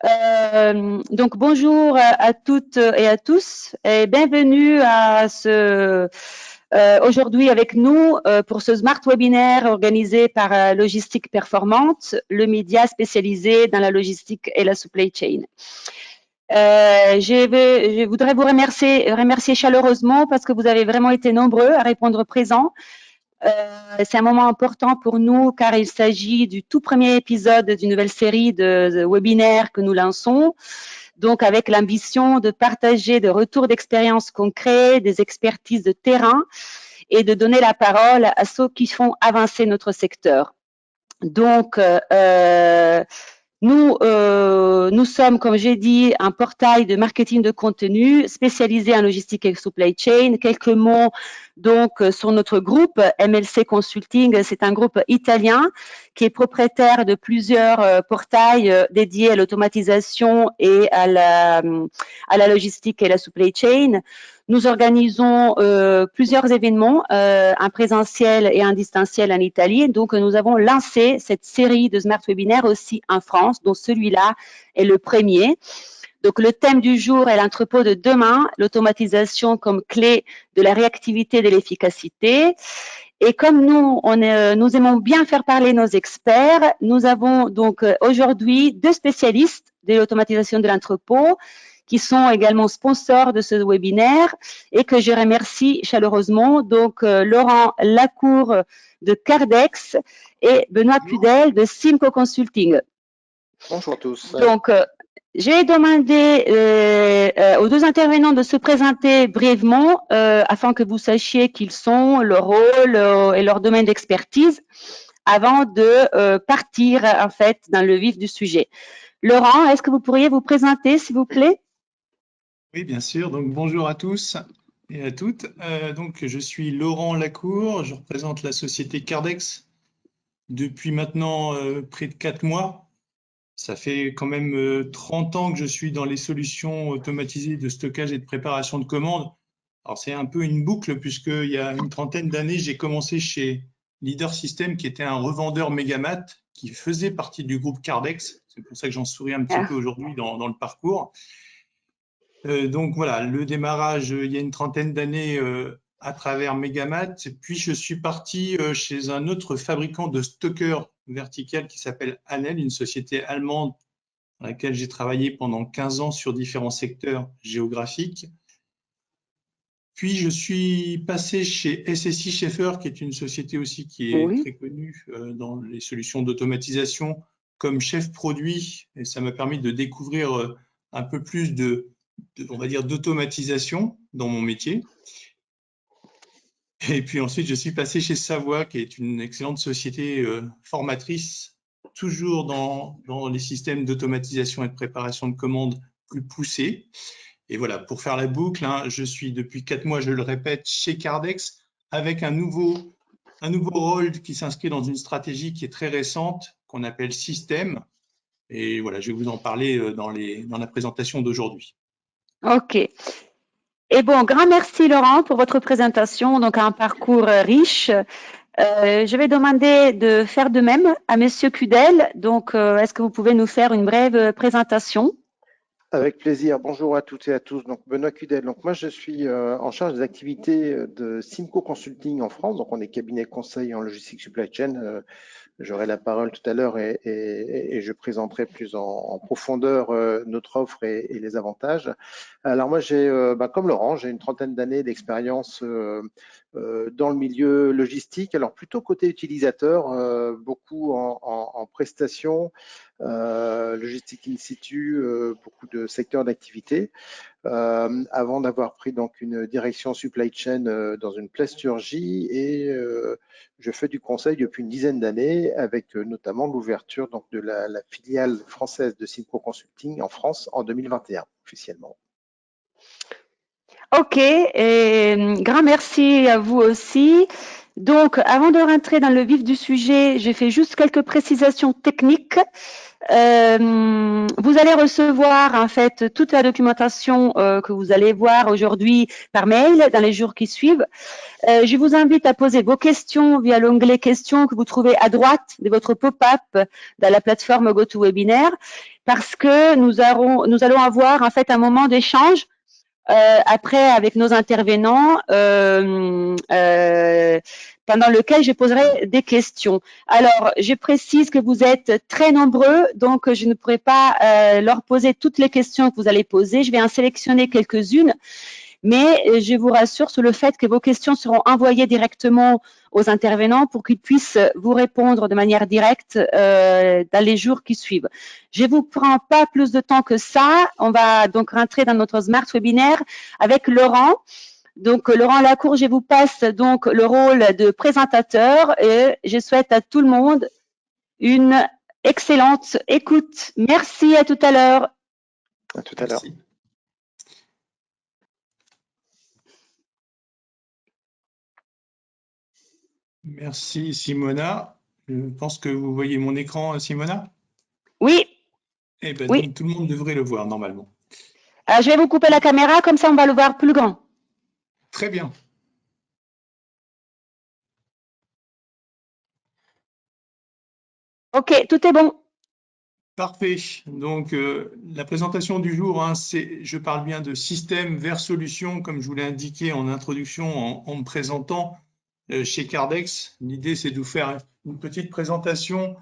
Donc bonjour à toutes et à tous et bienvenue à ce aujourd'hui avec nous pour ce Smart Webinaire organisé par Logistique Performante, le média spécialisé dans la logistique et la supply chain. Je voudrais vous remercier chaleureusement parce que vous avez vraiment été nombreux à répondre présent. C'est un moment important pour nous car il s'agit du tout premier épisode d'une nouvelle série de webinaires que nous lançons, donc avec l'ambition de partager des retours d'expériences concrets, des expertises de terrain et de donner la parole à ceux qui font avancer notre secteur. Donc, nous sommes, comme j'ai dit, un portail de marketing de contenu spécialisé en logistique et supply chain. Quelques mots donc sur notre groupe MLC Consulting. C'est un groupe italien qui est propriétaire de plusieurs portails dédiés à l'automatisation et à la logistique et la supply chain. Nous organisons plusieurs événements, un présentiel et un distanciel en Italie. Donc, nous avons lancé cette série de Smart Webinaires aussi en France, dont celui-là est le premier. Donc, le thème du jour est l'entrepôt de demain, l'automatisation comme clé de la réactivité et de l'efficacité. Et comme nous aimons bien faire parler nos experts, nous avons donc aujourd'hui deux spécialistes de l'automatisation de l'entrepôt qui sont également sponsors de ce webinaire et que je remercie chaleureusement. Donc, Laurent Lacour de Cardex et Benoît Cudel de Simco Consulting. Bonjour à tous. Donc, j'ai demandé aux deux intervenants de se présenter brièvement afin que vous sachiez qui ils sont, leur rôle et leur domaine d'expertise avant de partir en fait dans le vif du sujet. Laurent, est-ce que vous pourriez vous présenter s'il vous plaît? Oui, bien sûr. Donc, bonjour à tous et à toutes. Donc, je suis Laurent Lacour. Je représente la société Cardex depuis maintenant près de 4 mois. Ça fait quand même 30 ans que je suis dans les solutions automatisées de stockage et de préparation de commandes. Alors, c'est un peu une boucle puisqu'il y a une trentaine d'années, j'ai commencé chez Leader System qui était un revendeur Megamat qui faisait partie du groupe Cardex. C'est pour ça que j'en souris un petit peu aujourd'hui dans le parcours. Donc voilà, le démarrage il y a une trentaine d'années à travers Megamat. Puis je suis parti chez un autre fabricant de stockers vertical qui s'appelle Anel, une société allemande dans laquelle j'ai travaillé pendant 15 ans sur différents secteurs géographiques. Puis je suis passé chez SSI Schaeffer, qui est une société aussi qui est très connue dans les solutions d'automatisation comme chef produit. Et ça m'a permis de découvrir un peu plus on va dire, d'automatisation dans mon métier. Et puis ensuite, je suis passé chez Savoie, qui est une excellente société formatrice, toujours dans les systèmes d'automatisation et de préparation de commandes plus poussés. Et voilà, pour faire la boucle, hein, je suis depuis 4 mois, je le répète, chez Cardex, avec un nouveau rôle qui s'inscrit dans une stratégie qui est très récente, qu'on appelle système. Et voilà, je vais vous en parler dans la présentation d'aujourd'hui. Ok. Et bon, grand merci Laurent pour votre présentation, donc un parcours riche. Je vais demander de faire de même à Monsieur Cudel. Donc, est-ce que vous pouvez nous faire une brève présentation? Avec plaisir. Bonjour à toutes et à tous. Donc, Benoît Cudel. Donc, moi, je suis en charge des activités de Simco Consulting en France. Donc, on est cabinet conseil en logistique supply chain. J'aurai la parole tout à l'heure et je présenterai plus en profondeur notre offre et les avantages. Alors moi, comme Laurent, j'ai une trentaine d'années d'expérience dans le milieu logistique. Alors plutôt côté utilisateur, beaucoup en prestations, logistique in situ, beaucoup de secteurs d'activité. Avant d'avoir pris donc une direction supply chain dans une plasturgie et je fais du conseil depuis une dizaine d'années avec notamment l'ouverture donc de la filiale française de Simco Consulting en France en 2021 officiellement. Ok, et grand merci à vous aussi. Donc, avant de rentrer dans le vif du sujet, j'ai fait juste quelques précisations techniques. Vous allez recevoir en fait toute la documentation que vous allez voir aujourd'hui par mail dans les jours qui suivent. Je vous invite à poser vos questions via l'onglet questions que vous trouvez à droite de votre pop-up dans la plateforme GoToWebinar, parce que nous allons avoir en fait un moment d'échange après avec nos intervenants pendant lequel je poserai des questions. Alors, je précise que vous êtes très nombreux, donc je ne pourrai pas leur poser toutes les questions que vous allez poser. Je vais en sélectionner quelques-unes, mais je vous rassure sur le fait que vos questions seront envoyées directement aux intervenants pour qu'ils puissent vous répondre de manière directe dans les jours qui suivent. Je ne vous prends pas plus de temps que ça. On va donc rentrer dans notre Smart Webinaire avec Laurent. Donc, Laurent Lacour, je vous passe donc le rôle de présentateur et je souhaite à tout le monde une excellente écoute. Merci, à tout à l'heure. À tout à l'heure. Merci Simona. Je pense que vous voyez mon écran, Simona? Oui. Eh ben, oui. Donc tout le monde devrait le voir normalement. Je vais vous couper la caméra, comme ça on va le voir plus grand. Très bien. Ok, tout est bon. Parfait. Donc la présentation du jour, je parle bien de système vers solution, comme je vous l'ai indiqué en introduction en me présentant chez Cardex. L'idée, c'est de vous faire une petite présentation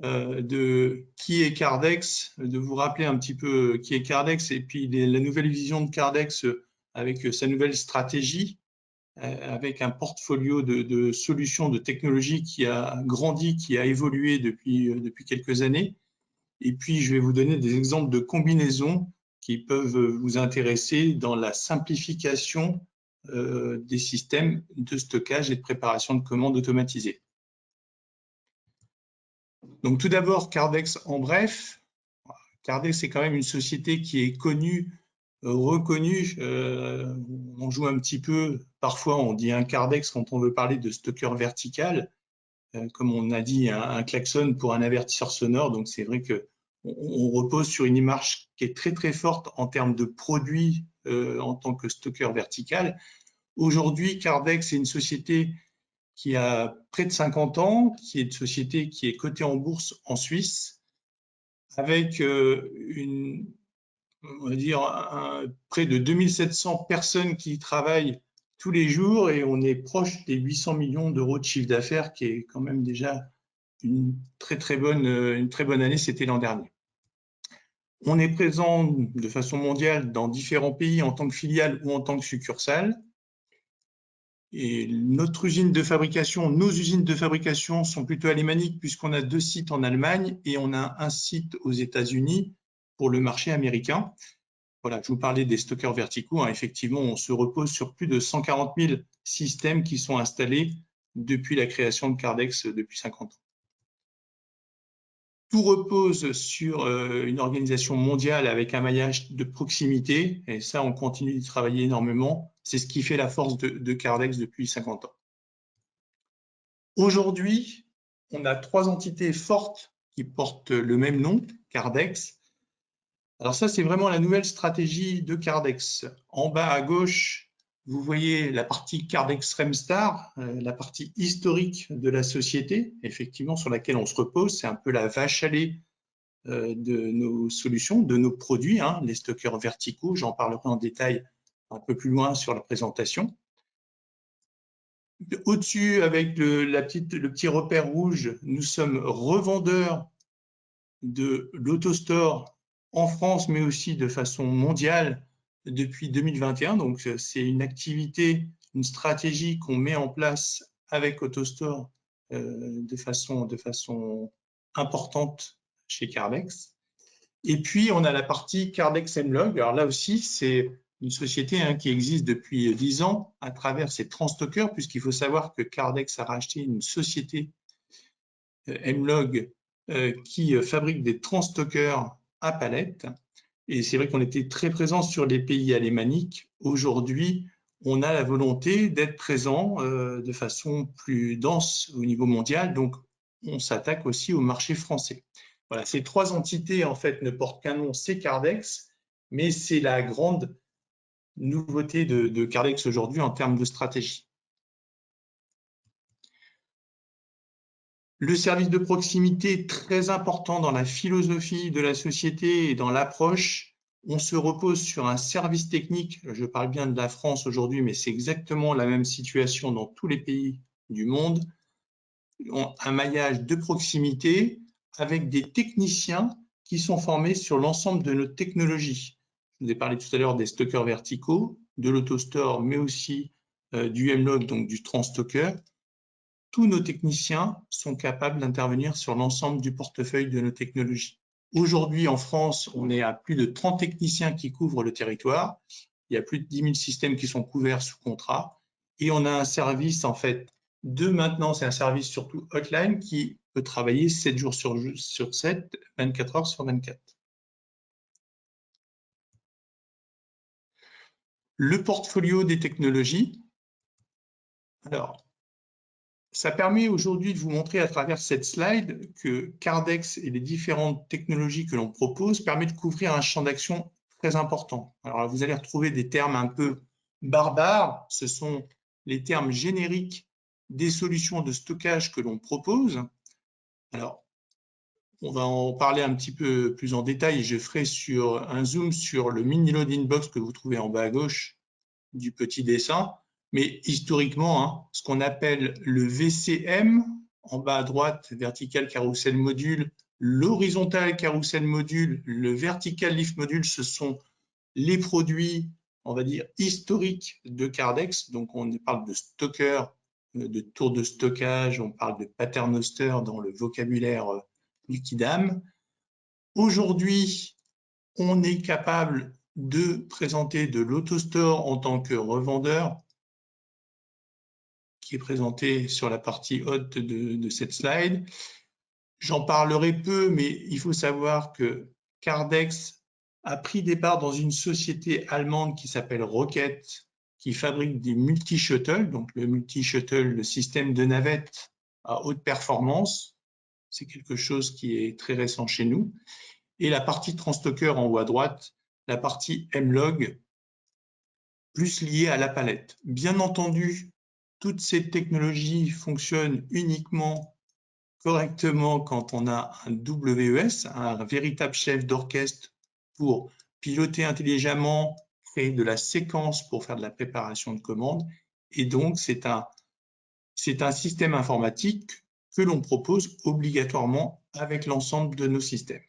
de qui est Cardex, de vous rappeler un petit peu qui est Cardex et puis la nouvelle vision de Cardex avec sa nouvelle stratégie, avec un portfolio de solutions, de technologies qui a grandi, qui a évolué depuis quelques années. Et puis, je vais vous donner des exemples de combinaisons qui peuvent vous intéresser dans la simplification des systèmes de stockage et de préparation de commandes automatisées. Donc, tout d'abord, Cardex en bref. Cardex, c'est quand même une société qui est connue, reconnue. On joue un petit peu, parfois on dit un Cardex quand on veut parler de stockeur vertical, comme on a dit un klaxon pour un avertisseur sonore. Donc, c'est vrai que on repose sur une image qui est très très forte en termes de produits en tant que stockeur vertical. Aujourd'hui, Cardex est une société qui a près de 50 ans, qui est une société qui est cotée en bourse en Suisse, avec on va dire près de 2700 personnes qui y travaillent tous les jours et on est proche des 800 millions d'euros de chiffre d'affaires, qui est quand même déjà une très bonne année, c'était l'an dernier. On est présent de façon mondiale dans différents pays en tant que filiale ou en tant que succursale. Et nos usines de fabrication sont plutôt alémaniques puisqu'on a 2 sites en Allemagne et on a un site aux États-Unis pour le marché américain. Voilà, je vous parlais des stockeurs verticaux. Effectivement, on se repose sur plus de 140 000 systèmes qui sont installés depuis la création de Cardex depuis 50 ans. Tout repose sur une organisation mondiale avec un maillage de proximité, et ça, on continue de travailler énormément. C'est ce qui fait la force de Cardex depuis 50 ans. Aujourd'hui, on a 3 entités fortes qui portent le même nom, Cardex. Alors ça, c'est vraiment la nouvelle stratégie de Cardex. En bas à gauche, vous voyez la partie Cardex Remstar, la partie historique de la société, effectivement, sur laquelle on se repose. C'est un peu la vache à lait de nos solutions, de nos produits, les stockeurs verticaux. J'en parlerai en détail un peu plus loin sur la présentation. Au-dessus, avec le petit repère rouge, nous sommes revendeurs de l'AutoStore en France, mais aussi de façon mondiale depuis 2021. Donc, c'est une activité, une stratégie qu'on met en place avec AutoStore de façon importante chez Cardex. Et puis, on a la partie Cardex Mlog. Alors là aussi, c'est une société qui existe depuis 10 ans à travers ses transstockers, puisqu'il faut savoir que Cardex a racheté une société Mlog qui fabrique des transstockers à palette. Et c'est vrai qu'on était très présent sur les pays alémaniques. Aujourd'hui, on a la volonté d'être présent de façon plus dense au niveau mondial. Donc, on s'attaque aussi au marché français. Voilà, ces trois entités, en fait, ne portent qu'un nom, c'est Cardex, mais c'est la grande nouveauté de Cardex aujourd'hui en termes de stratégie. Le service de proximité est très important dans la philosophie de la société et dans l'approche. On se repose sur un service technique, je parle bien de la France aujourd'hui, mais c'est exactement la même situation dans tous les pays du monde. Un maillage de proximité avec des techniciens qui sont formés sur l'ensemble de nos technologies. Je vous ai parlé tout à l'heure des stockers verticaux, de l'autostore, mais aussi du M-Log, donc du transstocker. Tous nos techniciens sont capables d'intervenir sur l'ensemble du portefeuille de nos technologies. Aujourd'hui, en France, on est à plus de 30 techniciens qui couvrent le territoire. Il y a plus de 10 000 systèmes qui sont couverts sous contrat. Et on a un service, en fait, de maintenance et un service surtout hotline qui peut travailler 7 jours sur 7, 24 heures sur 24. Le portfolio des technologies. Alors, ça permet aujourd'hui de vous montrer à travers cette slide que Cardex et les différentes technologies que l'on propose permettent de couvrir un champ d'action très important. Alors, vous allez retrouver des termes un peu barbares. Ce sont les termes génériques des solutions de stockage que l'on propose. Alors, on va en parler un petit peu plus en détail. Je ferai un zoom sur le mini loading box que vous trouvez en bas à gauche du petit dessin. Mais historiquement, ce qu'on appelle le VCM, en bas à droite, Vertical Carousel Module, l'Horizontal Carousel Module, le Vertical Lift Module, ce sont les produits, on va dire, historiques de Cardex. Donc, on parle de stocker, de tour de stockage, on parle de paternoster dans le vocabulaire du Kidam. Aujourd'hui, on est capable de présenter de l'autostore en tant que revendeur, qui est présenté sur la partie haute de cette slide. J'en parlerai peu, mais il faut savoir que Cardex a pris des parts dans une société allemande qui s'appelle Rocket, qui fabrique des multi-shuttles. Donc le multi-shuttle, le système de navette à haute performance, c'est quelque chose qui est très récent chez nous. Et la partie transstocker en haut à droite, la partie M-Log, plus liée à la palette. Bien entendu, toutes ces technologies fonctionnent uniquement correctement quand on a un WES, un véritable chef d'orchestre pour piloter intelligemment, créer de la séquence pour faire de la préparation de commandes. Et donc, c'est un système informatique que l'on propose obligatoirement avec l'ensemble de nos systèmes.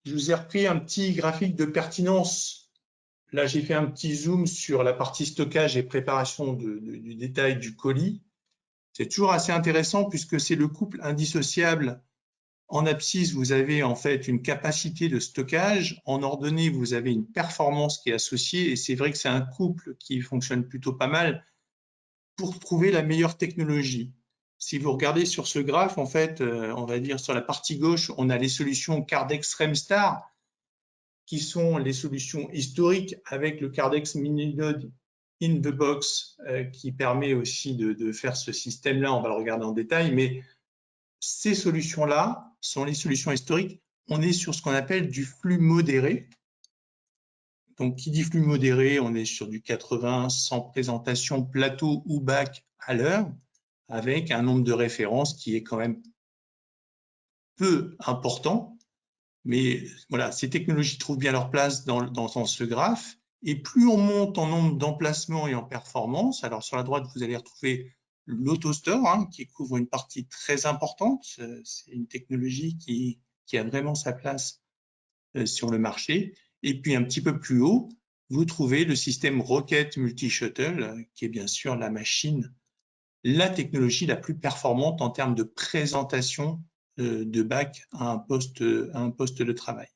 Je vous ai repris un petit graphique de pertinence. Là, j'ai fait un petit zoom sur la partie stockage et préparation du détail du colis. C'est toujours assez intéressant puisque c'est le couple indissociable. En abscisse, vous avez en fait une capacité de stockage. En ordonnée, vous avez une performance qui est associée. Et c'est vrai que c'est un couple qui fonctionne plutôt pas mal pour trouver la meilleure technologie. Si vous regardez sur ce graphe, en fait, on va dire sur la partie gauche, on a les solutions Cardex Remstar, qui sont les solutions historiques avec le Cardex Mini-Load in the box qui permet aussi de faire ce système-là. On va le regarder en détail, mais ces solutions-là sont les solutions historiques. On est sur ce qu'on appelle du flux modéré. Donc, qui dit flux modéré, on est sur du 80, 100 présentations plateau ou bac à l'heure, avec un nombre de références qui est quand même peu important. Mais voilà, ces technologies trouvent bien leur place dans ce graphe. Et plus on monte en nombre d'emplacements et en performance, alors sur la droite, vous allez retrouver l'autostore, qui couvre une partie très importante. C'est une technologie qui a vraiment sa place sur le marché. Et puis un petit peu plus haut, vous trouvez le système Rocket Multi-Shuttle, qui est bien sûr la machine, la technologie la plus performante en termes de présentation de bac à un poste de travail.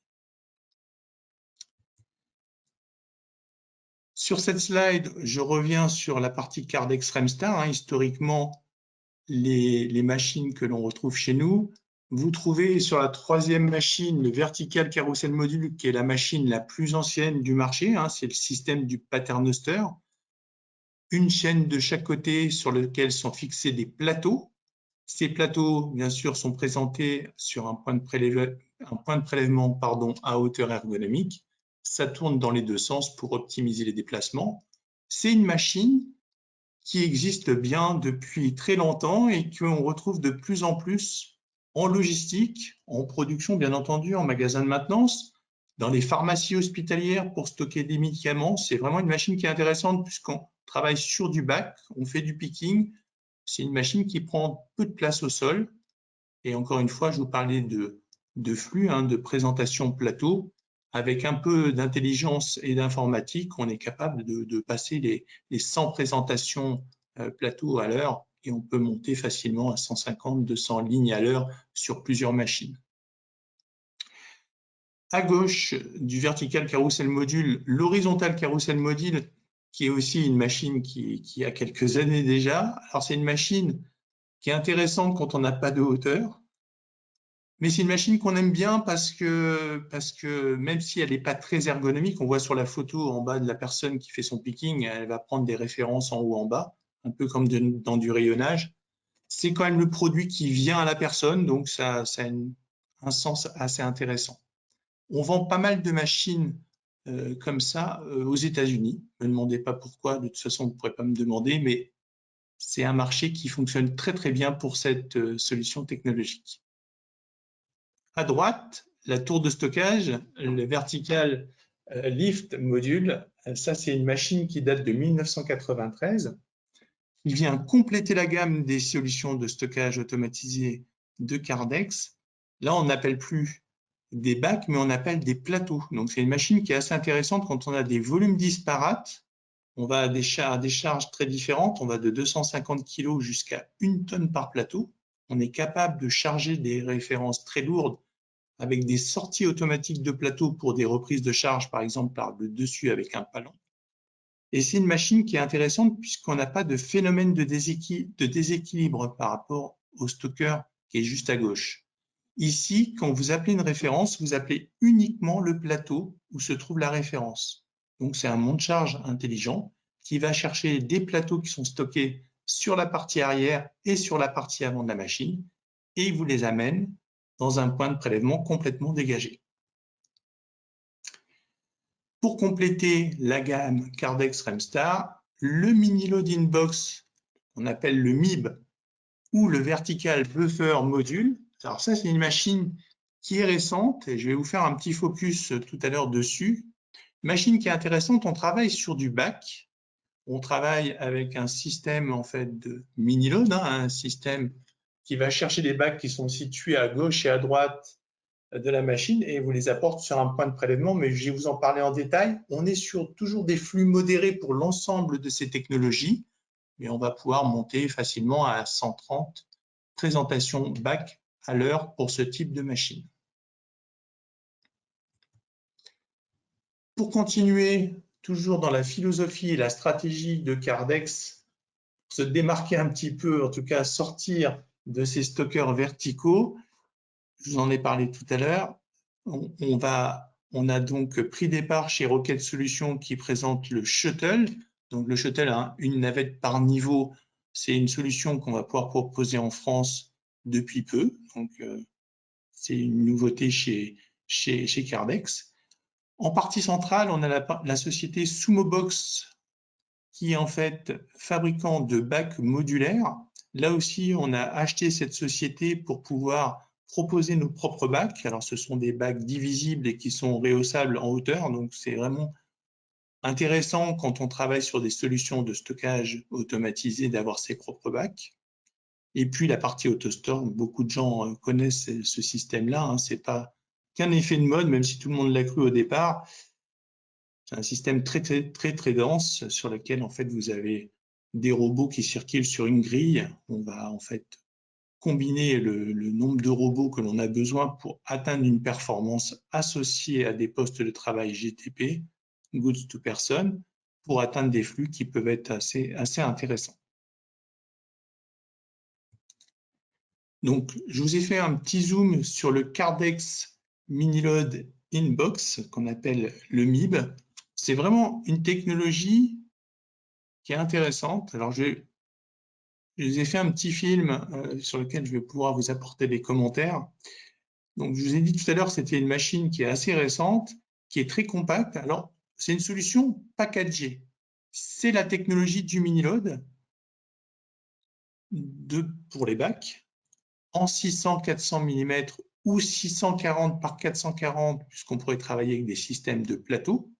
Sur cette slide, je reviens sur la partie Cardex Remstar. Historiquement, les machines que l'on retrouve chez nous, Vous trouvez sur la troisième machine le Vertical Carousel Module, qui est la machine la plus ancienne du marché. C'est le système du paternoster. Une chaîne de chaque côté sur lequel sont fixés des plateaux. Ces plateaux, bien sûr, sont présentés sur un point de prélèvement à hauteur ergonomique. Ça tourne dans les deux sens pour optimiser les déplacements. C'est une machine qui existe bien depuis très longtemps et qu'on retrouve de plus en plus en logistique, en production, bien entendu, en magasin de maintenance, dans les pharmacies hospitalières pour stocker des médicaments. C'est vraiment une machine qui est intéressante puisqu'on travaille sur du bac, on fait du picking. C'est une machine qui prend peu de place au sol. Et encore une fois, je vous parlais de flux, de présentation plateau. Avec un peu d'intelligence et d'informatique, on est capable de passer les 100 présentations plateau à l'heure et on peut monter facilement à 150, 200 lignes à l'heure sur plusieurs machines. À gauche du Vertical Carousel Module, l'Horizontal Carousel Module, qui est aussi une machine qui a quelques années déjà. Alors, c'est une machine qui est intéressante quand on n'a pas de hauteur. Mais c'est une machine qu'on aime bien parce que même si elle n'est pas très ergonomique, on voit sur la photo en bas de la personne qui fait son picking, elle va prendre des références en haut en bas, un peu comme dans du rayonnage. C'est quand même le produit qui vient à la personne, donc ça a un sens assez intéressant. On vend pas mal de machines comme ça aux États-Unis. Ne me demandez pas pourquoi, de toute façon vous ne pourrez pas me demander, mais c'est un marché qui fonctionne très très bien pour cette solution technologique. À droite, la tour de stockage, le Vertical Lift Module. Ça, c'est une machine qui date de 1993. Il vient compléter la gamme des solutions de stockage automatisées de Kardex. Là, on n'appelle plus des bacs, mais on appelle des plateaux. Donc, c'est une machine qui est assez intéressante quand on a des volumes disparates. On va à des charges très différentes. On va de 250 kg jusqu'à 1 tonne par plateau. On est capable de charger des références très lourdes avec des sorties automatiques de plateau pour des reprises de charge, par exemple par le dessus avec un palon. Et c'est une machine qui est intéressante puisqu'on n'a pas de phénomène de déséquilibre par rapport au stocker qui est juste à gauche. Ici, quand vous appelez une référence, vous appelez uniquement le plateau où se trouve la référence. Donc, c'est un monte-charge intelligent qui va chercher des plateaux qui sont stockés sur la partie arrière et sur la partie avant de la machine et il vous les amène dans un point de prélèvement complètement dégagé. Pour compléter la gamme Kardex Remstar, le mini loading box qu'on appelle le MIB ou le Vertical Buffer Module. Alors ça, c'est une machine qui est récente et je vais vous faire un petit focus tout à l'heure dessus. Machine qui est intéressante, on travaille sur du bac. On travaille avec un système en fait de mini load, un système qui va chercher des bacs qui sont situés à gauche et à droite de la machine et vous les apporte sur un point de prélèvement, mais je vais vous en parler en détail. On est sur toujours des flux modérés pour l'ensemble de ces technologies, mais on va pouvoir monter facilement à 130 présentations bac à l'heure pour ce type de machine. Pour continuer, toujours dans la philosophie et la stratégie de Kardex, pour se démarquer un petit peu, en tout cas sortir de ces stockers verticaux, je vous en ai parlé tout à l'heure, on a donc pris départ chez Rocket Solutions qui présente le Shuttle. Donc le Shuttle a une navette par niveau. C'est une solution qu'on va pouvoir proposer en France depuis peu. Donc c'est une nouveauté chez Kardex. En partie centrale, on a la société Sumobox qui est en fait fabricant de bacs modulaires. Là aussi, on a acheté cette société pour pouvoir proposer nos propres bacs. Alors, ce sont des bacs divisibles et qui sont rehaussables en hauteur. Donc, c'est vraiment intéressant quand on travaille sur des solutions de stockage automatisé d'avoir ses propres bacs. Et puis, la partie AutoStore, beaucoup de gens connaissent ce système-là. Ce n'est pas qu'un effet de mode, même si tout le monde l'a cru au départ. C'est un système très dense sur lequel, en fait, vous avez des robots qui circulent sur une grille. On va, en fait, combiner le nombre de robots que l'on a besoin pour atteindre une performance associée à des postes de travail GTP, Goods to Person, pour atteindre des flux qui peuvent être assez intéressants. Donc, je vous ai fait un petit zoom sur le Cardex Miniload Inbox, qu'on appelle le MIB. C'est vraiment une technologie qui est intéressante. Alors, je vous ai fait un petit film sur lequel je vais pouvoir vous apporter des commentaires. Donc, je vous ai dit tout à l'heure, c'était une machine qui est assez récente, qui est très compacte. Alors, c'est une solution packagée. C'est la technologie du Miniload pour les bacs en 600-400 mm ou 640 par 440, puisqu'on pourrait travailler avec des systèmes de plateau.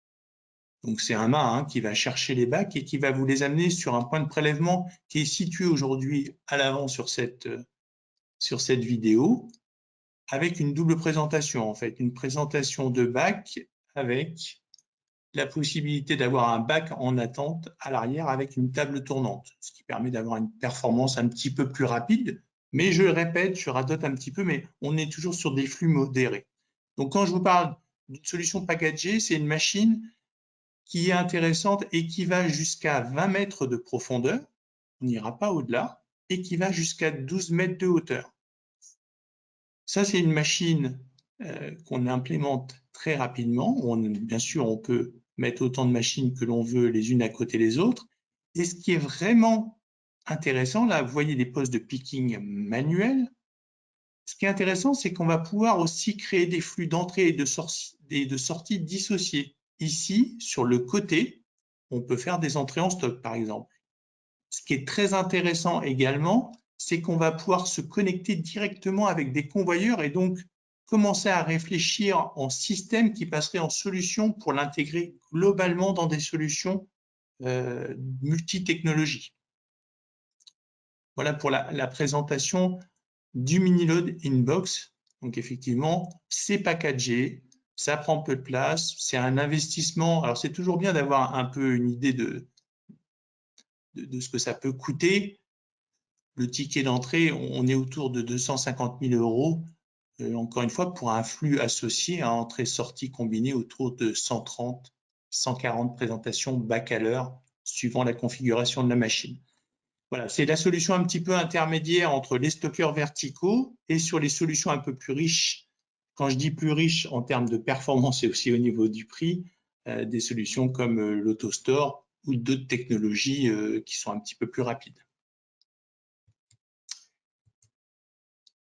Donc, c'est un mât qui va chercher les bacs et qui va vous les amener sur un point de prélèvement qui est situé aujourd'hui à l'avant sur cette vidéo, avec une double présentation, en fait, une présentation de bac avec la possibilité d'avoir un bac en attente à l'arrière avec une table tournante, ce qui permet d'avoir une performance un petit peu plus rapide. Mais je le répète, je radote un petit peu, mais on est toujours sur des flux modérés. Donc, quand je vous parle d'une solution packagée, c'est une machine qui est intéressante et qui va jusqu'à 20 mètres de profondeur, on n'ira pas au-delà, et qui va jusqu'à 12 mètres de hauteur. Ça, c'est une machine qu'on implémente très rapidement. Bien sûr, on peut mettre autant de machines que l'on veut les unes à côté des autres. Et ce qui est vraiment intéressant, là, vous voyez des postes de picking manuels. Ce qui est intéressant, c'est qu'on va pouvoir aussi créer des flux d'entrée et de sortie dissociés. Ici, sur le côté, on peut faire des entrées en stock, par exemple. Ce qui est très intéressant également, c'est qu'on va pouvoir se connecter directement avec des convoyeurs et donc commencer à réfléchir en système qui passerait en solution pour l'intégrer globalement dans des solutions multi-technologies. Voilà pour la présentation du Miniload Inbox. Donc effectivement, c'est packagé, ça prend peu de place, c'est un investissement. Alors c'est toujours bien d'avoir un peu une idée de ce que ça peut coûter. Le ticket d'entrée, on est autour de 250 000 €. Encore une fois, pour un flux associé à entrée-sortie combinée autour de 130, 140 présentations bac à l'heure, suivant la configuration de la machine. Voilà, c'est la solution un petit peu intermédiaire entre les stockeurs verticaux et sur les solutions un peu plus riches. Quand je dis plus riches en termes de performance et aussi au niveau du prix, des solutions comme l'AutoStore ou d'autres technologies qui sont un petit peu plus rapides.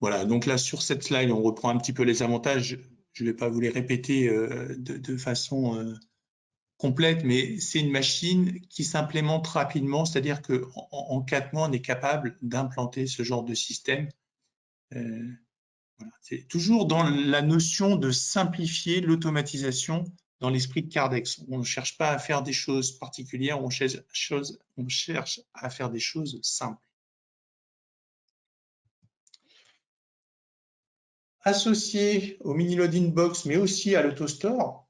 Voilà, donc là, sur cette slide, on reprend un petit peu les avantages. Je ne vais pas vous les répéter de façon complète, mais c'est une machine qui s'implémente rapidement, c'est-à-dire qu'en 4 mois, on est capable d'implanter ce genre de système. Voilà. C'est toujours dans la notion de simplifier l'automatisation dans l'esprit de Cardex. On ne cherche pas à faire des choses particulières, on cherche à faire des choses simples. Associé au Miniload Inbox, mais aussi à l'AutoStore,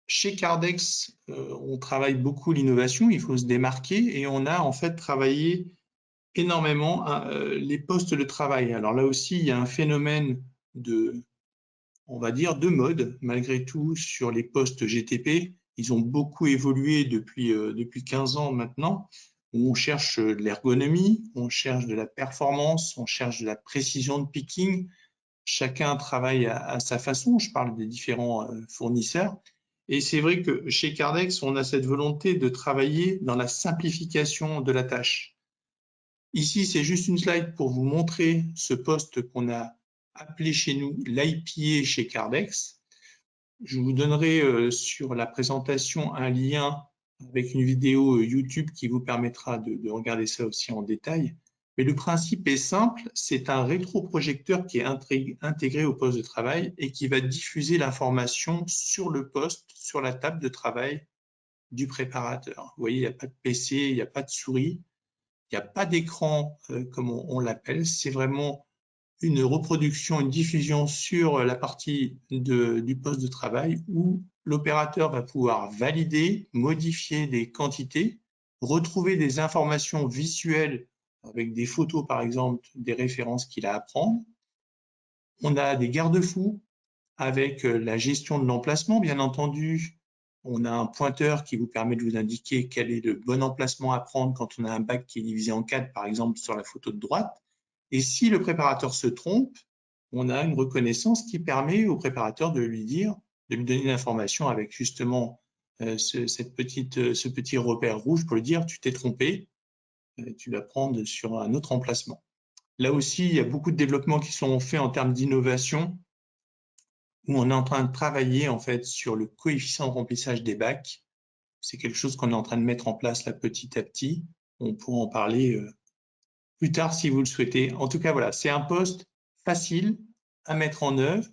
chez Cardex, on travaille beaucoup l'innovation, il faut se démarquer, et on a en fait travaillé énormément les postes de travail. Alors là aussi, il y a un phénomène on va dire, de mode, malgré tout, sur les postes GTP. Ils ont beaucoup évolué depuis 15 ans maintenant. On cherche de l'ergonomie, on cherche de la performance, on cherche de la précision de picking. Chacun travaille à sa façon. Je parle des différents fournisseurs. Et c'est vrai que chez Cardex, on a cette volonté de travailler dans la simplification de la tâche. Ici, c'est juste une slide pour vous montrer ce poste qu'on a appelé chez nous l'IPA chez Cardex. Je vous donnerai sur la présentation un lien avec une vidéo YouTube qui vous permettra de regarder ça aussi en détail. Mais le principe est simple, c'est un rétroprojecteur qui est intégré au poste de travail et qui va diffuser l'information sur le poste, sur la table de travail du préparateur. Vous voyez, il n'y a pas de PC, il n'y a pas de souris, il n'y a pas d'écran comme on l'appelle, c'est vraiment une reproduction, une diffusion sur la partie du poste de travail où l'opérateur va pouvoir valider, modifier des quantités, retrouver des informations visuelles avec des photos par exemple, des références qu'il a à prendre. On a des garde-fous avec la gestion de l'emplacement, bien entendu. On a un pointeur qui vous permet de vous indiquer quel est le bon emplacement à prendre quand on a un bac qui est divisé en 4, par exemple sur la photo de droite. Et si le préparateur se trompe, on a une reconnaissance qui permet au préparateur de lui donner l'information avec justement ce petit repère rouge pour lui dire tu t'es trompé, tu vas prendre sur un autre emplacement. Là aussi, il y a beaucoup de développements qui sont faits en termes d'innovation, où on est en train de travailler en fait sur le coefficient de remplissage des bacs. C'est quelque chose qu'on est en train de mettre en place là petit à petit. On pourra en parler plus tard si vous le souhaitez. En tout cas, voilà, c'est un poste facile à mettre en œuvre,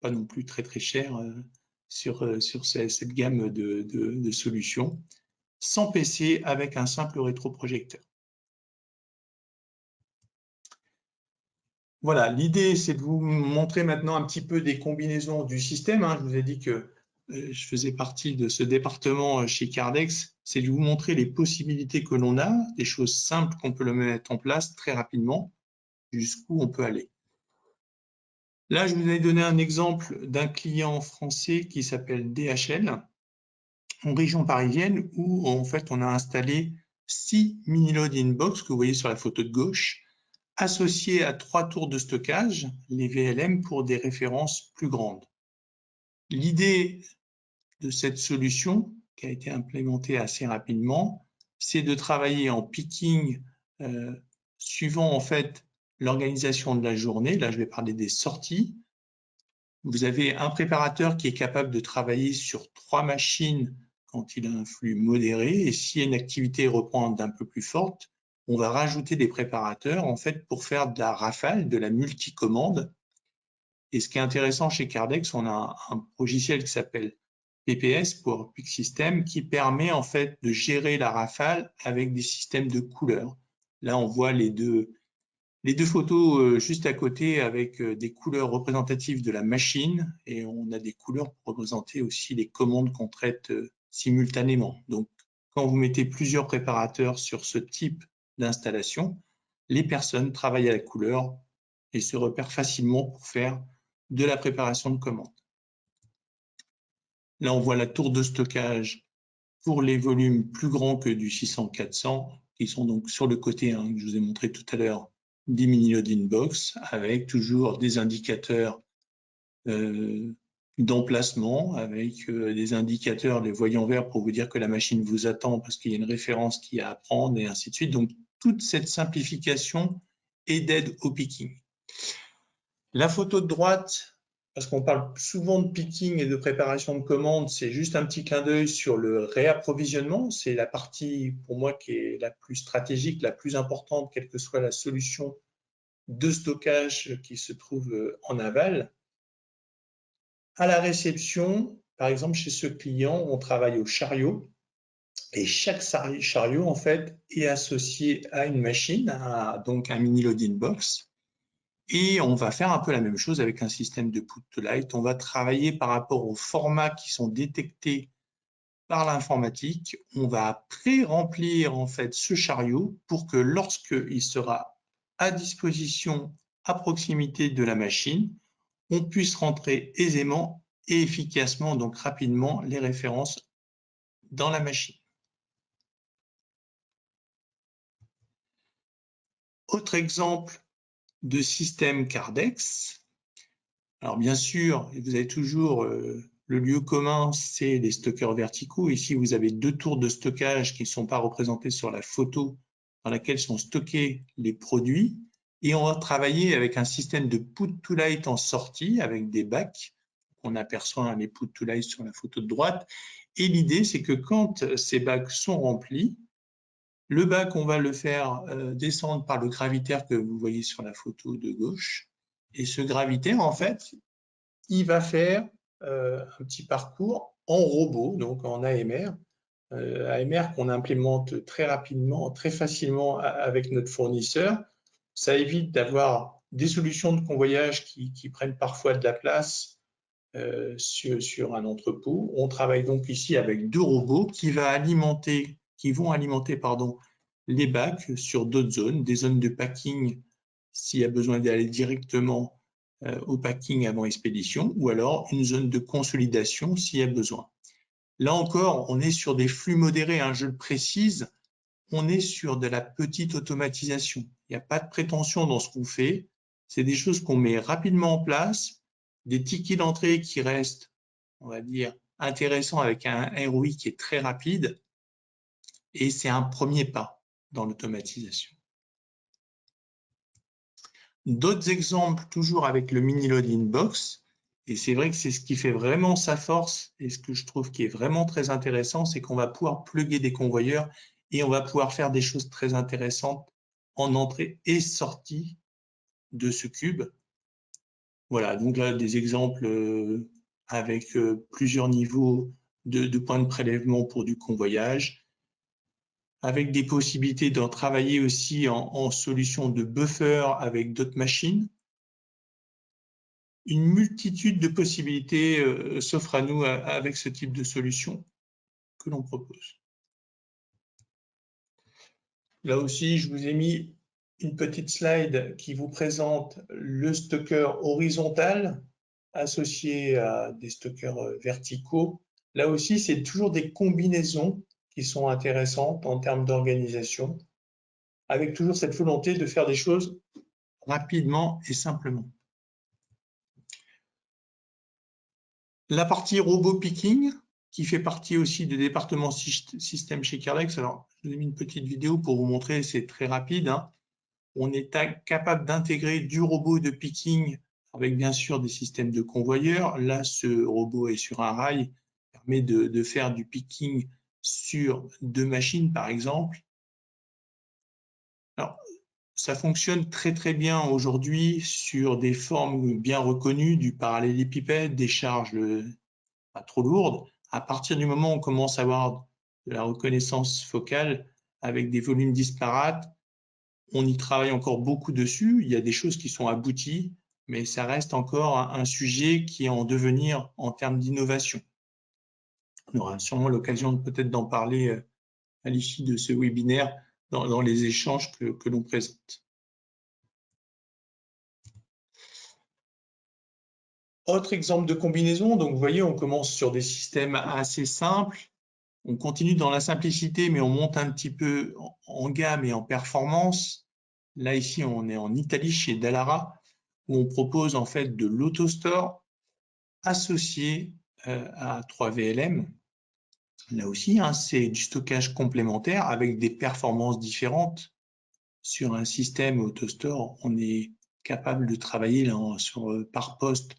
pas non plus très très cher sur cette gamme de solutions, sans PC, avec un simple rétroprojecteur. Voilà, l'idée, c'est de vous montrer maintenant un petit peu des combinaisons du système. Je vous ai dit que je faisais partie de ce département chez Cardex. C'est de vous montrer les possibilités que l'on a, des choses simples qu'on peut mettre en place très rapidement, jusqu'où on peut aller. Là, je vous ai donné un exemple d'un client français qui s'appelle DHL, en région parisienne, où en fait, on a installé 6 mini-load-in box que vous voyez sur la photo de gauche, associés à 3 tours de stockage, les VLM, pour des références plus grandes. L'idée de cette solution, qui a été implémentée assez rapidement, c'est de travailler en picking suivant en fait l'organisation de la journée. Là, je vais parler des sorties. Vous avez un préparateur qui est capable de travailler sur 3 machines quand il a un flux modéré, et si une activité reprend d'un peu plus forte, on va rajouter des préparateurs en fait pour faire de la rafale, de la multicommande. Et ce qui est intéressant chez Cardex, on a un logiciel qui s'appelle PPS, Power Pick System, qui permet en fait de gérer la rafale avec des systèmes de couleurs. Là, on voit les deux photos juste à côté avec des couleurs représentatives de la machine, et on a des couleurs pour représenter aussi les commandes qu'on traite simultanément. Donc, quand vous mettez plusieurs préparateurs sur ce type d'installation, les personnes travaillent à la couleur et se repèrent facilement pour faire de la préparation de commandes. Là, on voit la tour de stockage pour les volumes plus grands que du 600-400, qui sont donc sur le côté, que je vous ai montré tout à l'heure, des mini-load-in box, avec toujours des indicateurs d'emplacement, avec des indicateurs, les voyants verts pour vous dire que la machine vous attend parce qu'il y a une référence qui a à prendre, et ainsi de suite. Donc, toute cette simplification est d'aide au picking. La photo de droite, parce qu'on parle souvent de picking et de préparation de commandes, c'est juste un petit clin d'œil sur le réapprovisionnement. C'est la partie, pour moi, qui est la plus stratégique, la plus importante, quelle que soit la solution de stockage qui se trouve en aval. À la réception, par exemple, chez ce client, on travaille au chariot, et chaque chariot, en fait, est associé à une machine, donc un mini load-in box. Et on va faire un peu la même chose avec un système de put to light. On va travailler par rapport aux formats qui sont détectés par l'informatique. On va pré-remplir en fait ce chariot pour que lorsqu'il sera à disposition à proximité de la machine, on puisse rentrer aisément et efficacement, donc rapidement, les références dans la machine. Autre exemple de système Cardex. Alors bien sûr, vous avez toujours le lieu commun, c'est les stockeurs verticaux. Ici, vous avez 2 tours de stockage qui ne sont pas représentés sur la photo dans laquelle sont stockés les produits. Et on va travailler avec un système de put to light en sortie avec des bacs. On aperçoit les put to light sur la photo de droite. Et l'idée, c'est que quand ces bacs sont remplis, le bac, on va le faire descendre par le gravitaire que vous voyez sur la photo de gauche. Et ce gravitaire, en fait, il va faire un petit parcours en robot, donc en AMR. AMR qu'on implémente très rapidement, très facilement avec notre fournisseur. Ça évite d'avoir des solutions de convoyage qui prennent parfois de la place sur un entrepôt. On travaille donc ici avec 2 robots qui vont alimenter les bacs sur d'autres zones, des zones de packing s'il y a besoin d'aller directement au packing avant expédition, ou alors une zone de consolidation s'il y a besoin. Là encore, on est sur des flux modérés, je le précise, on est sur de la petite automatisation. Il n'y a pas de prétention dans ce qu'on fait. C'est des choses qu'on met rapidement en place, des tickets d'entrée qui restent, on va dire, intéressants avec un ROI qui est très rapide. Et c'est un premier pas dans l'automatisation. D'autres exemples, toujours avec le mini loading box. Et c'est vrai que c'est ce qui fait vraiment sa force et ce que je trouve qui est vraiment très intéressant, c'est qu'on va pouvoir plugger des convoyeurs et on va pouvoir faire des choses très intéressantes en entrée et sortie de ce cube. Voilà, donc là, des exemples avec plusieurs niveaux de points de prélèvement pour du convoyage, avec des possibilités d'en travailler aussi en solution de buffer avec d'autres machines. Une multitude de possibilités s'offrent à nous avec ce type de solution que l'on propose. Là aussi, je vous ai mis une petite slide qui vous présente le stocker horizontal associé à des stockers verticaux. Là aussi, c'est toujours des combinaisons qui sont intéressantes en termes d'organisation, avec toujours cette volonté de faire des choses rapidement et simplement. La partie robot picking, qui fait partie aussi du département système chez Cardex. Alors, je vous ai mis une petite vidéo pour vous montrer, c'est très rapide. Hein. On est capable d'intégrer du robot de picking avec bien sûr des systèmes de convoyeurs. Là, ce robot est sur un rail, permet de faire du picking sur 2 machines, par exemple. Alors, ça fonctionne très très bien aujourd'hui sur des formes bien reconnues, du parallélépipède, des charges pas trop lourdes. À partir du moment où on commence à avoir de la reconnaissance focale avec des volumes disparates, on y travaille encore beaucoup dessus. Il y a des choses qui sont abouties, mais ça reste encore un sujet qui est en devenir en termes d'innovation. On aura sûrement l'occasion peut-être d'en parler à l'issue de ce webinaire dans les échanges que l'on présente. Autre exemple de combinaison, donc vous voyez, on commence sur des systèmes assez simples. On continue dans la simplicité, mais on monte un petit peu en gamme et en performance. Là, ici, on est en Italie chez Dallara, où on propose en fait de l'autostore associé à 3VLM. Là aussi, hein, c'est du stockage complémentaire avec des performances différentes. Sur un système autostore, on est capable de travailler là, par poste.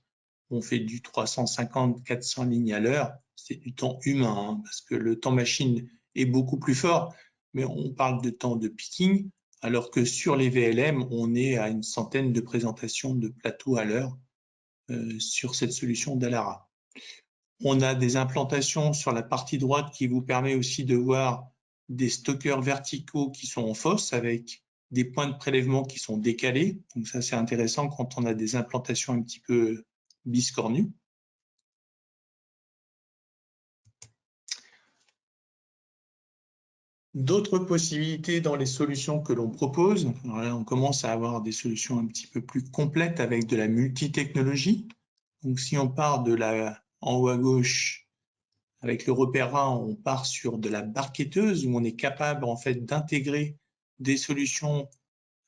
On fait du 350-400 lignes à l'heure. C'est du temps humain, hein, parce que le temps machine est beaucoup plus fort, mais on parle de temps de picking, alors que sur les VLM, on est à une centaine de présentations de plateaux à l'heure sur cette solution Dallara. On a des implantations sur la partie droite qui vous permet aussi de voir des stockers verticaux qui sont en fosse avec des points de prélèvement qui sont décalés. Donc ça, c'est intéressant quand on a des implantations un petit peu biscornues. D'autres possibilités dans les solutions que l'on propose. Alors là, on commence à avoir des solutions un petit peu plus complètes avec de la multitechnologie. Donc si on part en haut à gauche, avec le repère 1, on part sur de la barquetteuse où on est capable en fait d'intégrer des solutions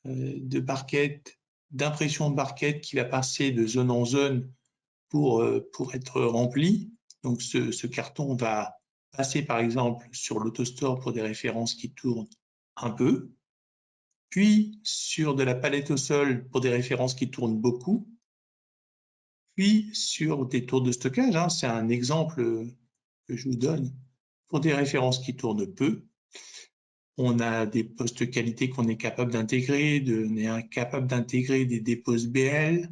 de barquette, d'impression de barquette qui va passer de zone en zone pour être rempli. Donc ce carton va passer par exemple sur l'autostore pour des références qui tournent un peu, puis sur de la palette au sol pour des références qui tournent beaucoup, puis sur des tours de stockage, hein, c'est un exemple que je vous donne, pour des références qui tournent peu. On a des postes qualité qu'on est capable d'intégrer, on est capable d'intégrer des dépôts BL,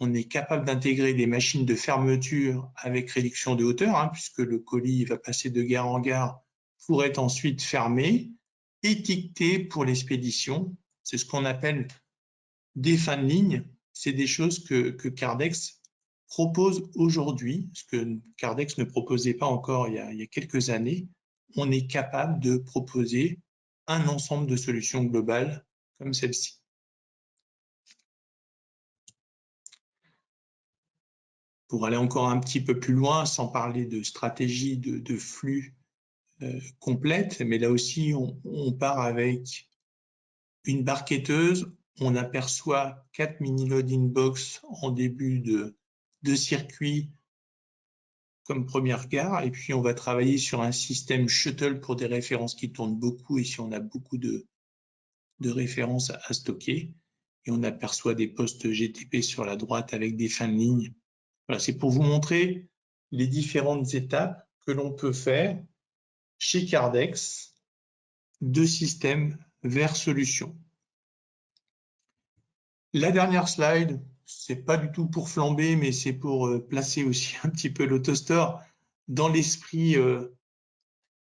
on est capable d'intégrer des machines de fermeture avec réduction de hauteur, hein, puisque le colis va passer de gare en gare pour être ensuite fermé, étiqueté pour l'expédition. C'est ce qu'on appelle des fins de ligne. C'est des choses que Cardex propose aujourd'hui, ce que Cardex ne proposait pas encore il y a quelques années. On est capable de proposer un ensemble de solutions globales comme celle-ci. Pour aller encore un petit peu plus loin, sans parler de stratégie de flux complète, mais là aussi, on part avec une barquetteuse, on aperçoit 4 mini-loading box en début de circuit comme première gare, et puis on va travailler sur un système shuttle pour des références qui tournent beaucoup, et si on a beaucoup de références à stocker, et on aperçoit des postes GTP sur la droite avec des fins de ligne. Voilà, c'est pour vous montrer les différentes étapes que l'on peut faire chez Cardex de système vers solution. La dernière slide, c'est pas du tout pour flamber, mais c'est pour placer aussi un petit peu l'AutoStore dans l'esprit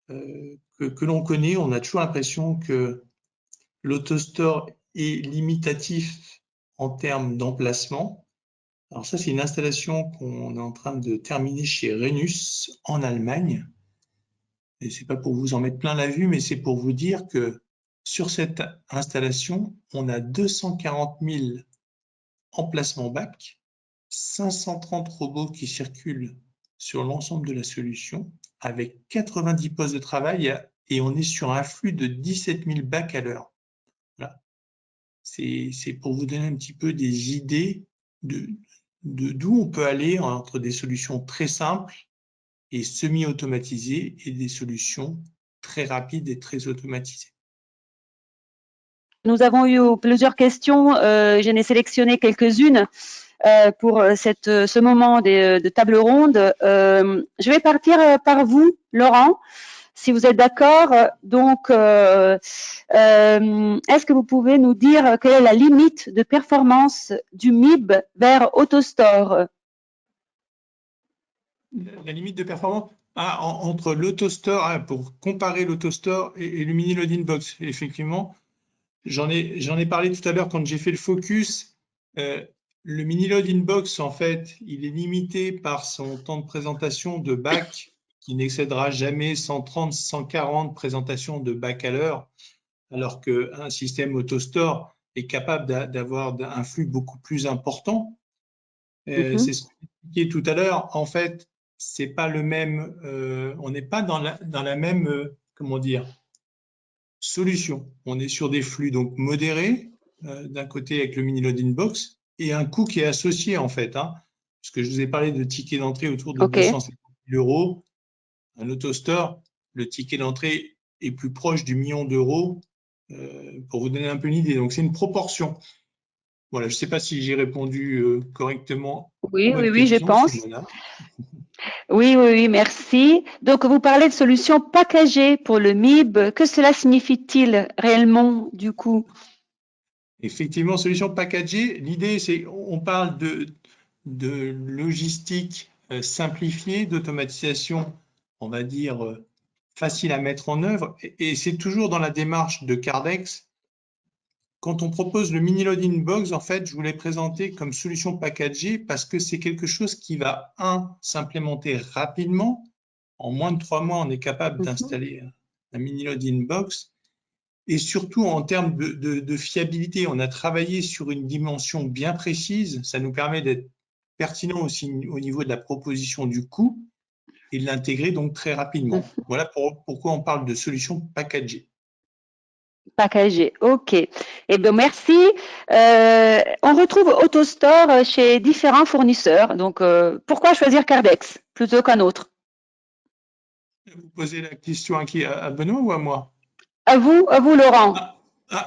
que l'on connaît. On a toujours l'impression que l'AutoStore est limitatif en termes d'emplacement. Alors ça, c'est une installation qu'on est en train de terminer chez Rhenus en Allemagne. Et c'est pas pour vous en mettre plein la vue, mais c'est pour vous dire que sur cette installation, on a 240 000 emplacements bac, 530 robots qui circulent sur l'ensemble de la solution, avec 90 postes de travail, et on est sur un flux de 17 000 bacs à l'heure. Voilà. C'est pour vous donner un petit peu des idées d'où on peut aller entre des solutions très simples et semi-automatisées et des solutions très rapides et très automatisées. Nous avons eu plusieurs questions. J'en ai sélectionné quelques-unes pour ce moment de table ronde. Je vais partir par vous, Laurent, si vous êtes d'accord. Donc, est-ce que vous pouvez nous dire quelle est la limite de performance du MIB vers AutoStore? La limite de performance entre l'AutoStore, pour comparer l'AutoStore et le mini loading box, effectivement, j'en ai parlé tout à l'heure quand j'ai fait le focus. Le mini loading box, en fait, il est limité par son temps de présentation de bac qui n'excédera jamais 130, 140 présentations de bac à l'heure, alors qu'un système AutoStore est capable d'avoir un flux beaucoup plus important. C'est ce que j'ai expliqué tout à l'heure. En fait, c'est pas le même. On n'est pas dans la même, comment dire, solution. On est sur des flux donc modérés d'un côté avec le mini loading box et un coût qui est associé en fait. Parce que je vous ai parlé de tickets d'entrée autour de 250 000 €. Un AutoStore, le ticket d'entrée est plus proche du million d'euros. Pour vous donner un peu une idée. Donc c'est une proportion. Voilà, je ne sais pas si j'ai répondu correctement Oui, à votre oui, je question, pense. Simona. Oui, merci. Donc, vous parlez de solutions packagées pour le MIB. Que cela signifie-t-il réellement, du coup? Effectivement, solution packagée, l'idée, c'est on parle de logistique simplifiée, d'automatisation, on va dire, facile à mettre en œuvre. Et c'est toujours dans la démarche de Cardex. Quand on propose le mini loading box, en fait, je vous l'ai présenté comme solution packagée parce que c'est quelque chose qui va, s'implémenter rapidement. En moins de 3 mois, on est capable d'installer un mini loading box. Et surtout, en termes de fiabilité, on a travaillé sur une dimension bien précise. Ça nous permet d'être pertinent aussi au niveau de la proposition du coût et de l'intégrer donc très rapidement. Voilà pourquoi on parle de solution packagée. Packagé, ok. Eh bien, merci. On retrouve AutoStore chez différents fournisseurs. Donc, pourquoi choisir Cardex plutôt qu'un autre? Vous posez la question à qui? À Benoît ou à moi? À vous, Laurent.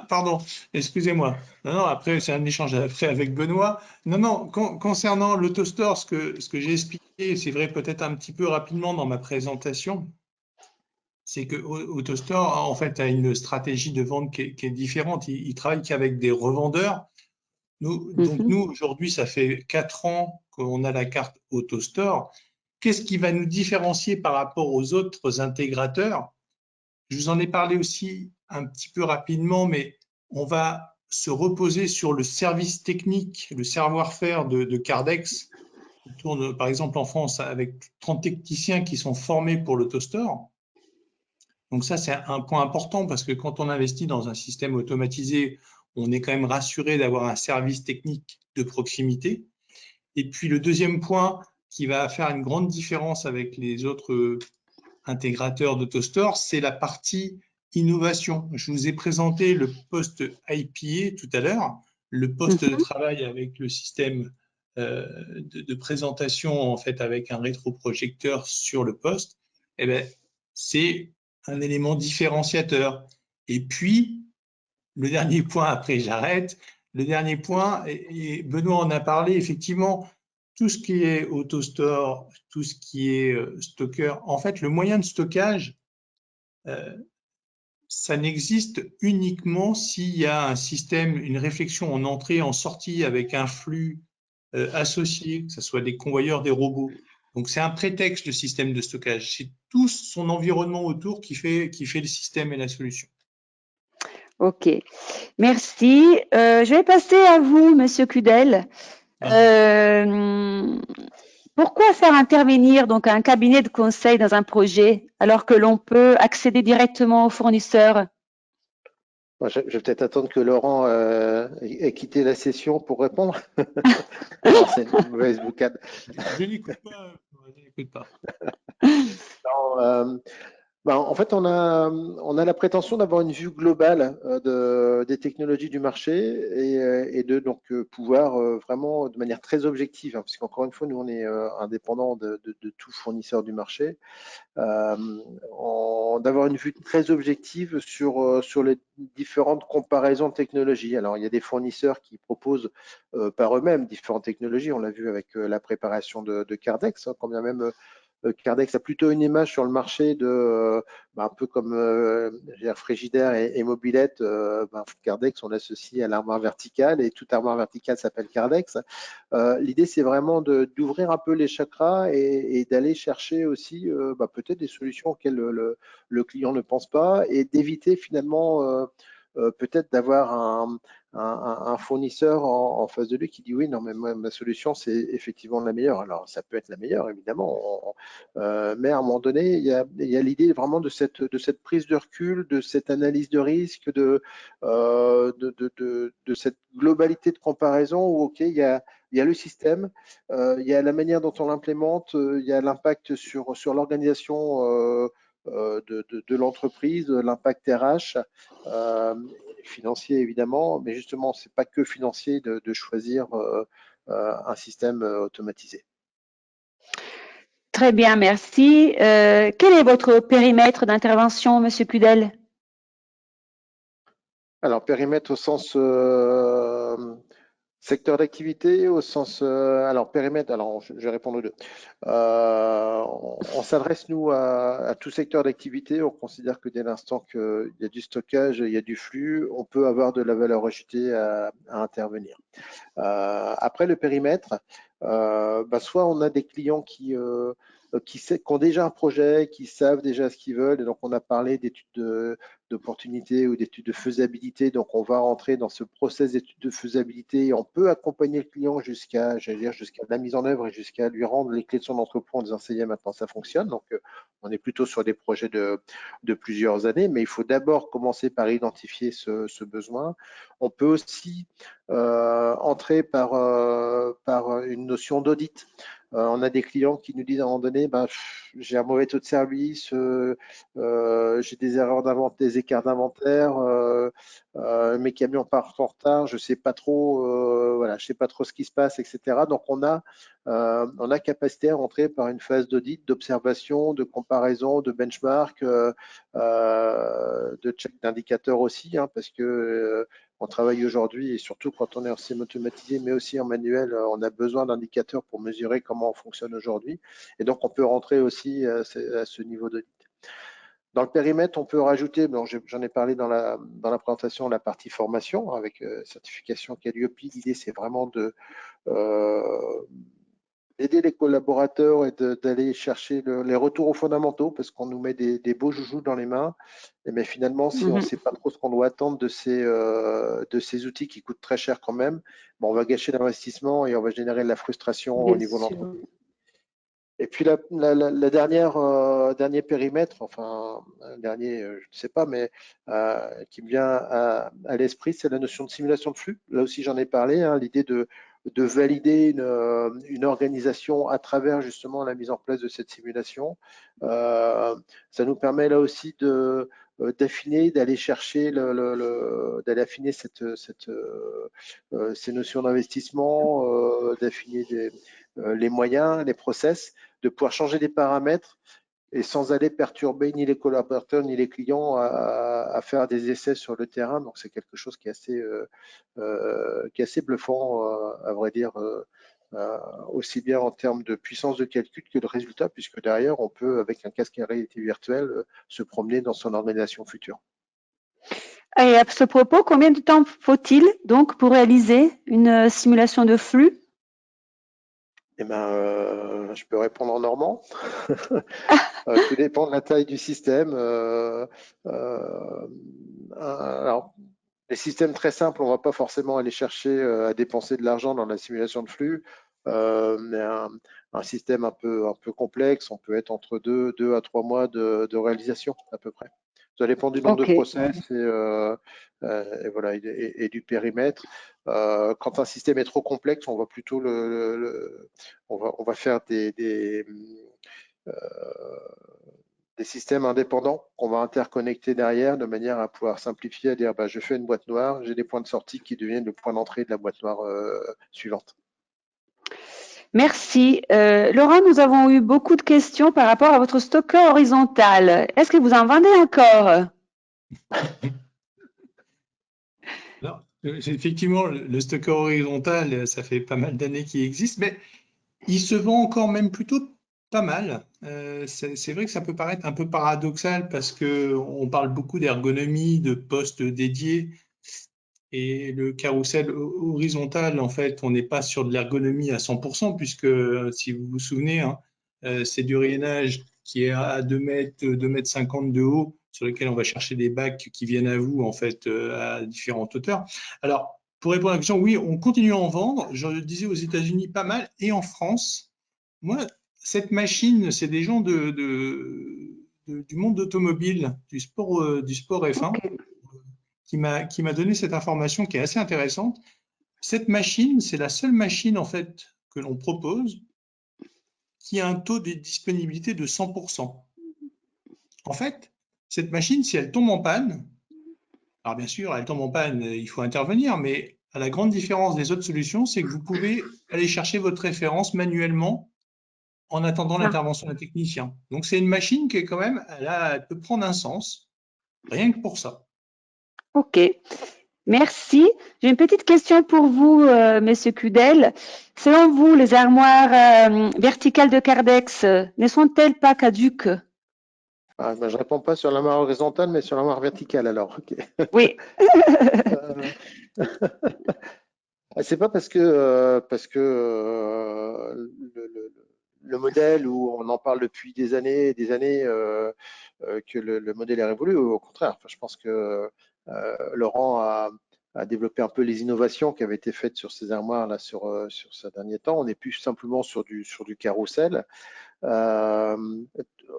Pardon, excusez-moi. Non, après, c'est un échange après avec Benoît. Non, concernant l'AutoStore, ce que j'ai expliqué, c'est vrai peut-être un petit peu rapidement dans ma présentation, c'est que AutoStore, en fait, a une stratégie de vente qui est différente. Il travaille qu'avec des revendeurs. Donc, nous, aujourd'hui, ça fait 4 ans qu'on a la carte AutoStore. Qu'est-ce qui va nous différencier par rapport aux autres intégrateurs? Je vous en ai parlé aussi un petit peu rapidement, mais on va se reposer sur le service technique, le savoir-faire de Cardex. On tourne, par exemple, en France avec 30 techniciens qui sont formés pour l'AutoStore. Donc ça, c'est un point important parce que quand on investit dans un système automatisé, on est quand même rassuré d'avoir un service technique de proximité. Et puis le deuxième point qui va faire une grande différence avec les autres intégrateurs d'AutoStore, c'est la partie innovation. Je vous ai présenté le poste IPA tout à l'heure, le poste de travail avec le système de présentation, en fait, avec un rétroprojecteur sur le poste. Eh bien, c'est un élément différenciateur. Et puis, le dernier point, après j'arrête, le dernier point, et Benoît en a parlé, effectivement, tout ce qui est AutoStore, tout ce qui est stocker, en fait, le moyen de stockage, ça n'existe uniquement s'il y a un système, une réflexion en entrée, en sortie, avec un flux associé, que ce soit des convoyeurs, des robots. Donc, c'est un prétexte, le système de stockage. C'est tout son environnement autour qui fait le système et la solution. Ok, merci. Je vais passer à vous, Monsieur Cudel. Pourquoi faire intervenir donc un cabinet de conseil dans un projet alors que l'on peut accéder directement aux fournisseurs? Je vais peut-être attendre que Laurent ait quitté la session pour répondre. Non, c'est une mauvaise boucade. Je n'écoute pas. Je n'écoute pas. Non, en fait, on a la prétention d'avoir une vue globale des technologies du marché et de donc pouvoir vraiment de manière très objective, hein, parce qu'encore une fois, nous on est indépendant de tout fournisseur du marché, d'avoir une vue très objective sur les différentes comparaisons de technologies. Alors, il y a des fournisseurs qui proposent par eux-mêmes différentes technologies. On l'a vu avec la préparation de Cardex, hein, quand bien même Cardex a plutôt une image sur le marché de, un peu comme Frigidaire et Mobilette. Cardex, on l'associe à l'armoire verticale et toute armoire verticale s'appelle Cardex. L'idée, c'est vraiment d'ouvrir un peu les chakras et d'aller chercher aussi peut-être des solutions auxquelles le client ne pense pas et d'éviter finalement peut-être d'avoir un fournisseur en face de lui qui dit oui, non, mais ma solution, c'est effectivement la meilleure. Alors, ça peut être la meilleure, évidemment, mais à un moment donné, il y a l'idée vraiment de cette prise de recul, de cette analyse de risque, de cette globalité de comparaison où, OK, il y a le système, il y a la manière dont on l'implémente, il y a l'impact sur l'organisation de l'entreprise, l'impact RH, financier évidemment, mais justement, c'est pas que financier de choisir un système automatisé. Très bien, merci. Quel est votre périmètre d'intervention, Monsieur Cudel? Alors, périmètre au sens secteur d'activité, au sens. Alors, périmètre, alors je vais répondre aux deux. On s'adresse, nous, à tout secteur d'activité. On considère que dès l'instant qu'il y a du stockage, il y a du flux, on peut avoir de la valeur ajoutée à intervenir. Après le périmètre, soit on a des clients qui ont déjà un projet, qui savent déjà ce qu'ils veulent, et donc on a parlé d'études d'opportunité ou d'études de faisabilité, donc on va rentrer dans ce process d'études de faisabilité et on peut accompagner le client jusqu'à la mise en œuvre et jusqu'à lui rendre les clés de son entrepôt en disant ça y est, maintenant ça fonctionne. Donc on est plutôt sur des projets de plusieurs années, mais il faut d'abord commencer par identifier ce besoin. On peut aussi entrer par une notion d'audit. On a des clients qui nous disent à un moment donné, j'ai un mauvais taux de service, j'ai des erreurs d'inventaire, des écarts d'inventaire, mes camions partent en retard, je sais pas trop, je sais pas trop ce qui se passe, etc. Donc on a capacité à rentrer par une phase d'audit, d'observation, de comparaison, de benchmark, de check d'indicateurs aussi, hein, parce que on travaille aujourd'hui et surtout quand on est en système automatisé, mais aussi en manuel, on a besoin d'indicateurs pour mesurer comment on fonctionne aujourd'hui. Et donc, on peut rentrer aussi à ce niveau d'audit. Dans le périmètre, on peut rajouter, j'en ai parlé dans la présentation, la partie formation avec certification Calliope. L'idée, c'est vraiment d'aider les collaborateurs et d'aller chercher les retours aux fondamentaux parce qu'on nous met des beaux joujoux dans les mains. Mais finalement, si on ne sait pas trop ce qu'on doit attendre de ces outils qui coûtent très cher quand même, on va gâcher l'investissement et on va générer de la frustration au niveau de l'entreprise. Et puis la dernier périmètre, enfin un dernier, je ne sais pas, mais qui me vient à l'esprit, c'est la notion de simulation de flux. Là aussi, j'en ai parlé, hein, l'idée de valider une organisation à travers justement la mise en place de cette simulation. Ça nous permet là aussi d'affiner, d'aller chercher, d'aller affiner ces notions d'investissement, d'affiner les moyens, les process, de pouvoir changer des paramètres et sans aller perturber ni les collaborateurs ni les clients à faire des essais sur le terrain. Donc c'est quelque chose qui est assez bluffant, à vrai dire, aussi bien en termes de puissance de calcul que de résultats, puisque derrière, on peut, avec un casque à réalité virtuelle, se promener dans son organisation future. Et à ce propos, combien de temps faut-il donc pour réaliser une simulation de flux? Eh ben, je peux répondre en normand. Tout dépend de la taille du système. Alors, les systèmes très simples, on ne va pas forcément aller chercher à dépenser de l'argent dans la simulation de flux. Mais un système un peu complexe, on peut être entre 2 à 3 mois de réalisation à peu près. Ça dépend du nombre de process et voilà, et du périmètre. Quand un système est trop complexe, on va plutôt on va faire des systèmes indépendants qu'on va interconnecter derrière de manière à pouvoir simplifier, à dire bah, je fais une boîte noire, j'ai des points de sortie qui deviennent le point d'entrée de la boîte noire suivante. Merci. Laurent, nous avons eu beaucoup de questions par rapport à votre stocker horizontal. Est-ce que vous en vendez encore? Alors, effectivement, le stocker horizontal, ça fait pas mal d'années qu'il existe, mais il se vend encore même plutôt pas mal. C'est vrai que ça peut paraître un peu paradoxal parce que on parle beaucoup d'ergonomie, de postes dédiés, et le carrousel horizontal, en fait, on n'est pas sur de l'ergonomie à 100%, puisque si vous vous souvenez, hein, c'est du rainage qui est à 2 mètres, 2 mètres 50 de haut, sur lequel on va chercher des bacs qui viennent à vous, en fait, à différentes hauteurs. Alors, pour répondre à la question, oui, on continue à en vendre. Je le disais aux États-Unis pas mal et en France. Moi, cette machine, c'est des gens du monde automobile, du sport F1, Okay. qui m'a donné cette information qui est assez intéressante. Cette machine, c'est la seule machine en fait que l'on propose qui a un taux de disponibilité de 100%. En fait, cette machine, si elle tombe en panne, alors bien sûr, elle tombe en panne, il faut intervenir, mais à la grande différence des autres solutions, c'est que vous pouvez aller chercher votre référence manuellement en attendant l'intervention d'un technicien. Donc c'est une machine qui est quand même, elle peut prendre un sens, rien que pour ça. Ok, merci. J'ai une petite question pour vous, Monsieur Cudel. Selon vous, les armoires verticales de Cardex ne sont-elles pas caduques? Ah, ben, je ne réponds pas sur la mare horizontale, mais sur la mare verticale alors. Okay. Oui. C'est pas parce que le modèle où on en parle depuis des années et des années que le modèle est révolu. Au contraire, enfin, je pense que Laurent a développé un peu les innovations qui avaient été faites sur ces armoires là sur ces derniers temps. On n'est plus simplement sur du carrousel. En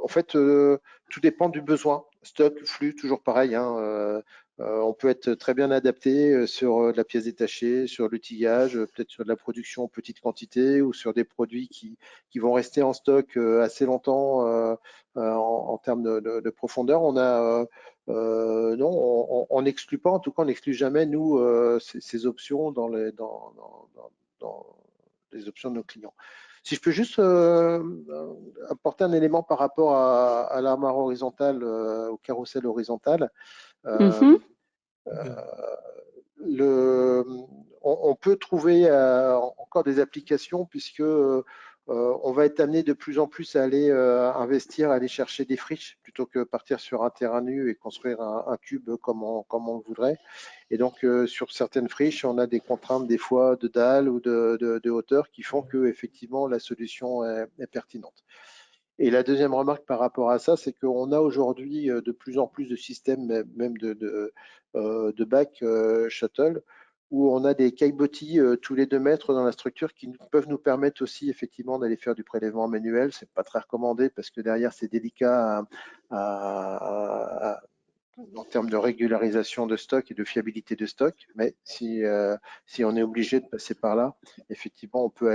fait, tout dépend du besoin. Stock, flux, toujours pareil. Hein, on peut être très bien adapté sur de la pièce détachée, sur l'outillage, peut-être sur de la production en petite quantité ou sur des produits qui vont rester en stock assez longtemps en termes de profondeur. Non, on n'exclut pas, en tout cas, on n'exclut jamais, nous, ces options dans les options de nos clients. Si je peux juste apporter un élément par rapport à l'armoire horizontale, au carrousel horizontal. On peut trouver encore des applications puisque on va être amené de plus en plus à aller investir, à aller chercher des friches plutôt que partir sur un terrain nu et construire un cube comme on le voudrait. Et donc sur certaines friches, on a des contraintes des fois de dalle ou de hauteur qui font que effectivement la solution est pertinente. Et la deuxième remarque par rapport à ça, c'est qu'on a aujourd'hui de plus en plus de systèmes, même de bac shuttle, où on a des caillebotis tous les 2 mètres dans la structure qui peuvent nous permettre aussi effectivement d'aller faire du prélèvement manuel. C'est pas très recommandé parce que derrière c'est délicat en termes de régularisation de stock et de fiabilité de stock. Mais si on est obligé de passer par là, effectivement, on peut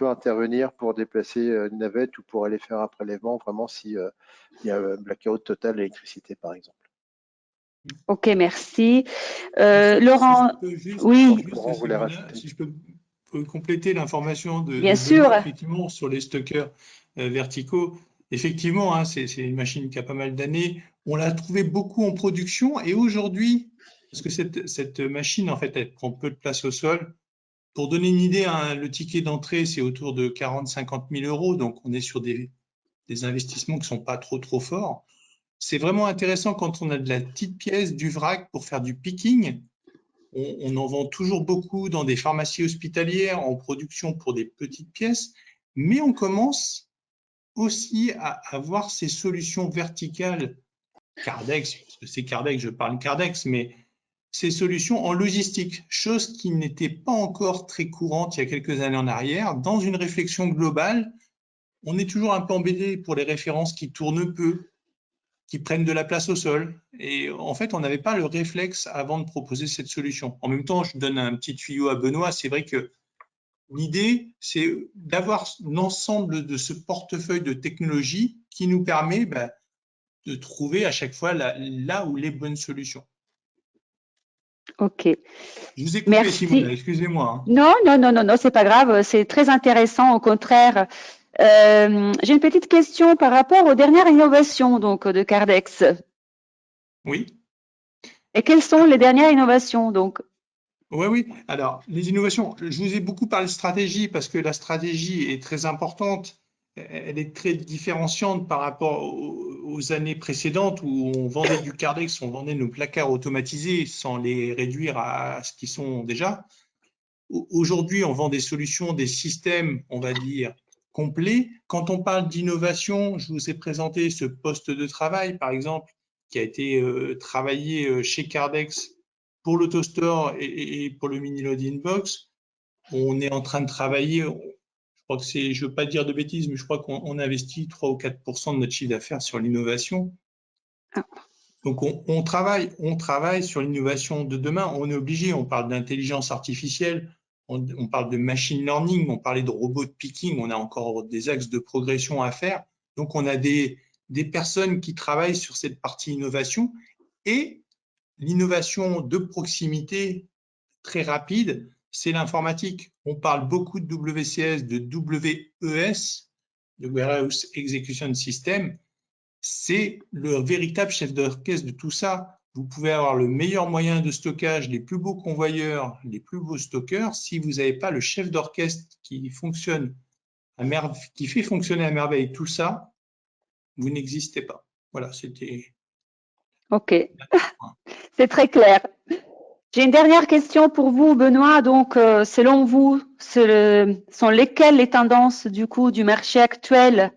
intervenir pour déplacer une navette ou pour aller faire un prélèvement, vraiment si il y a un blackout total d'électricité, par exemple. Ok, merci. Laurent, oui, Laurent voulait rajouter. Si je peux compléter l'information de bien sûr. Benoît, effectivement, sur les stockers verticaux. Effectivement, hein, c'est une machine qui a pas mal d'années. On l'a trouvé beaucoup en production et aujourd'hui, parce que cette machine, en fait, elle prend peu de place au sol. Pour donner une idée, hein, le ticket d'entrée, c'est autour de 40-50 000 euros. Donc, on est sur des investissements qui sont pas trop forts. C'est vraiment intéressant quand on a de la petite pièce, du vrac pour faire du picking. On en vend toujours beaucoup dans des pharmacies hospitalières en production pour des petites pièces, mais on commence aussi à avoir ces solutions verticales Cardex, parce que c'est Cardex, je parle Cardex, mais ces solutions en logistique, chose qui n'était pas encore très courante il y a quelques années en arrière. Dans une réflexion globale, on est toujours un peu embêté pour les références qui tournent peu, qui prennent de la place au sol. Et en fait, on n'avait pas le réflexe avant de proposer cette solution. En même temps, je donne un petit tuyau à Benoît. C'est vrai que l'idée, c'est d'avoir l'ensemble de ce portefeuille de technologies qui nous permet de trouver à chaque fois là où les bonnes solutions. Ok. Je vous ai coupé, Merci. Simona, excusez-moi. Non, c'est pas grave, c'est très intéressant, au contraire. J'ai une petite question par rapport aux dernières innovations donc de Cardex. Oui. Et quelles sont les dernières innovations donc? Oui. Alors, les innovations, je vous ai beaucoup parlé de stratégie parce que la stratégie est très importante. Elle est très différenciante par rapport aux années précédentes où on vendait du Cardex, on vendait nos placards automatisés sans les réduire à ce qu'ils sont déjà. Aujourd'hui, on vend des solutions, des systèmes, on va dire, complets. Quand on parle d'innovation, je vous ai présenté ce poste de travail, par exemple, qui a été travaillé chez Cardex pour l'AutoStore et pour le mini loading box. On est en train de travailler, je crois que c'est, je ne veux pas dire de bêtises, mais je crois qu'on investit 3 ou 4 de notre chiffre d'affaires sur l'innovation. Donc on travaille sur l'innovation de demain. On est obligé, on parle d'intelligence artificielle, on parle de machine learning, on parlait de robots de picking, on a encore des axes de progression à faire. Donc on a des personnes qui travaillent sur cette partie innovation et l'innovation de proximité très rapide, c'est l'informatique. On parle beaucoup de WCS, de WES, de Warehouse Execution System. C'est le véritable chef d'orchestre de tout ça. Vous pouvez avoir le meilleur moyen de stockage, les plus beaux convoyeurs, les plus beaux stockeurs. Si vous n'avez pas le chef d'orchestre qui fonctionne qui fait fonctionner à merveille tout ça, vous n'existez pas. Voilà, c'était. Ok, c'est très clair. J'ai une dernière question pour vous, Benoît. Donc, selon vous, sont lesquelles les tendances du coup du marché actuel,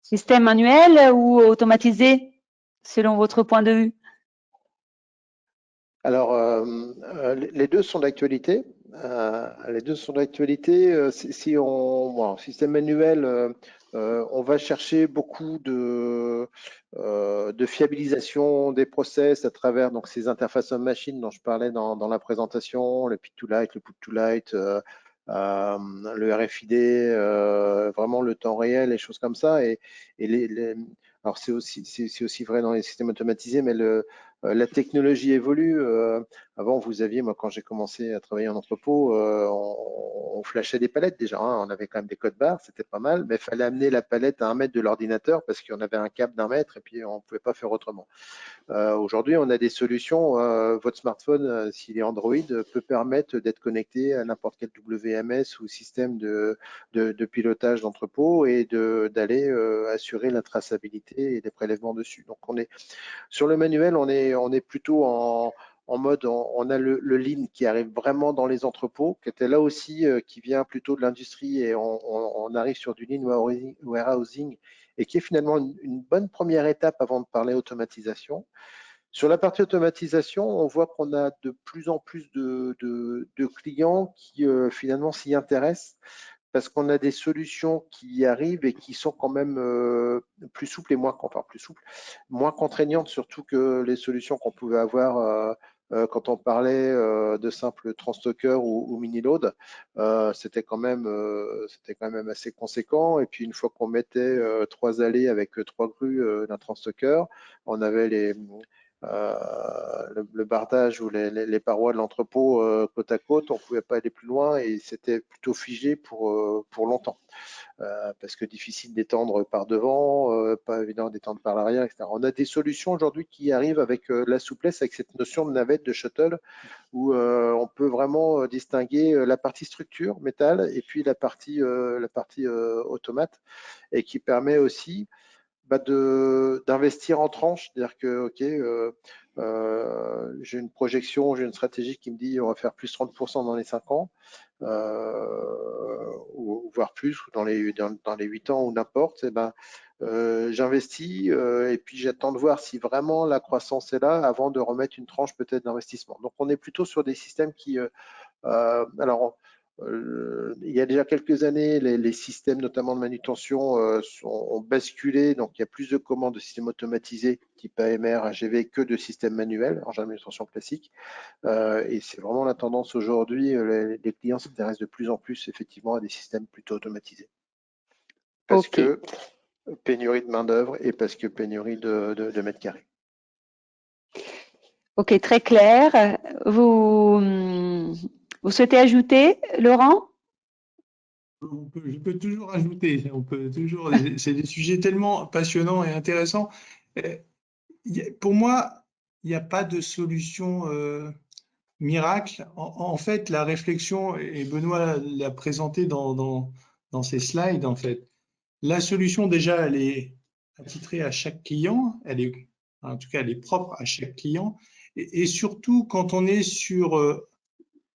système manuel ou automatisé, selon votre point de vue? Alors, les deux sont d'actualité. Les deux sont d'actualité. Si on, système manuel, on va chercher beaucoup de fiabilisation des process à travers donc ces interfaces homme-machine dont je parlais dans la présentation, le pick to light, le put to light, le RFID, vraiment le temps réel, les choses comme ça. Et alors c'est aussi vrai dans les systèmes automatisés, mais la technologie évolue. Avant, vous aviez, moi, quand j'ai commencé à travailler en entrepôt, on flashait des palettes déjà. On avait quand même des codes barres, c'était pas mal, mais il fallait amener la palette à 1 mètre de l'ordinateur parce qu'on avait un câble d'1 mètre et puis on ne pouvait pas faire autrement. Aujourd'hui, on a des solutions. Votre smartphone, s'il est Android, peut permettre d'être connecté à n'importe quel WMS ou système de pilotage d'entrepôt et d'aller assurer la traçabilité et les prélèvements dessus. Donc, sur le manuel, on est plutôt en mode, on a le lean qui arrive vraiment dans les entrepôts, qui était là aussi, qui vient plutôt de l'industrie et on arrive sur du lean warehousing et qui est finalement une bonne première étape avant de parler automatisation. Sur la partie automatisation, on voit qu'on a de plus en plus de clients qui finalement s'y intéressent parce qu'on a des solutions qui arrivent et qui sont quand même plus souples et moins contraignantes, surtout que les solutions qu'on pouvait avoir quand on parlait de simples transstockers ou mini-load, c'était quand même assez conséquent. Et puis une fois qu'on mettait 3 allées avec 3 grues d'un transstocker, on avait le bardage ou les parois de l'entrepôt côte à côte, on ne pouvait pas aller plus loin et c'était plutôt figé pour longtemps. Parce que difficile d'étendre par devant, pas évident d'étendre par l'arrière, etc. On a des solutions aujourd'hui qui arrivent avec la souplesse, avec cette notion de navette, de shuttle, où on peut vraiment distinguer la partie structure, métal, et puis la partie automate, et qui permet aussi d'investir en tranches, c'est-à-dire que j'ai une projection, j'ai une stratégie qui me dit on va faire plus 30% dans les 5 ans, ou voire plus, ou dans les 8 ans, ou n'importe, j'investis et puis j'attends de voir si vraiment la croissance est là avant de remettre une tranche peut-être d'investissement. Donc on est plutôt sur des systèmes qui, il y a déjà quelques années, les systèmes notamment de manutention ont basculé, donc il y a plus de commandes de systèmes automatisés type AMR, AGV que de systèmes manuels, engins de manutention classique. Et c'est vraiment la tendance aujourd'hui, les clients s'intéressent de plus en plus effectivement à des systèmes plutôt automatisés. Parce que pénurie de main-d'œuvre et parce que pénurie de mètres carrés. Ok, très clair. Vous souhaitez ajouter, Laurent? Je peux toujours ajouter, c'est des sujets tellement passionnants et intéressants. Pour moi, il n'y a pas de solution miracle. En fait, la réflexion, et Benoît l'a présenté dans ses slides, en fait, la solution déjà, elle est attitrée à chaque client, en tout cas, elle est propre à chaque client. Et surtout, quand on est sur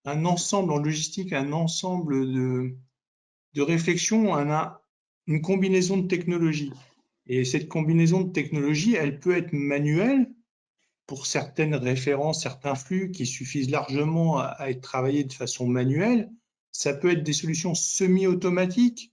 un ensemble en logistique, un ensemble de réflexion, on a une combinaison de technologies. Et cette combinaison de technologies, elle peut être manuelle pour certaines références, certains flux qui suffisent largement à être travaillés de façon manuelle. Ça peut être des solutions semi-automatiques.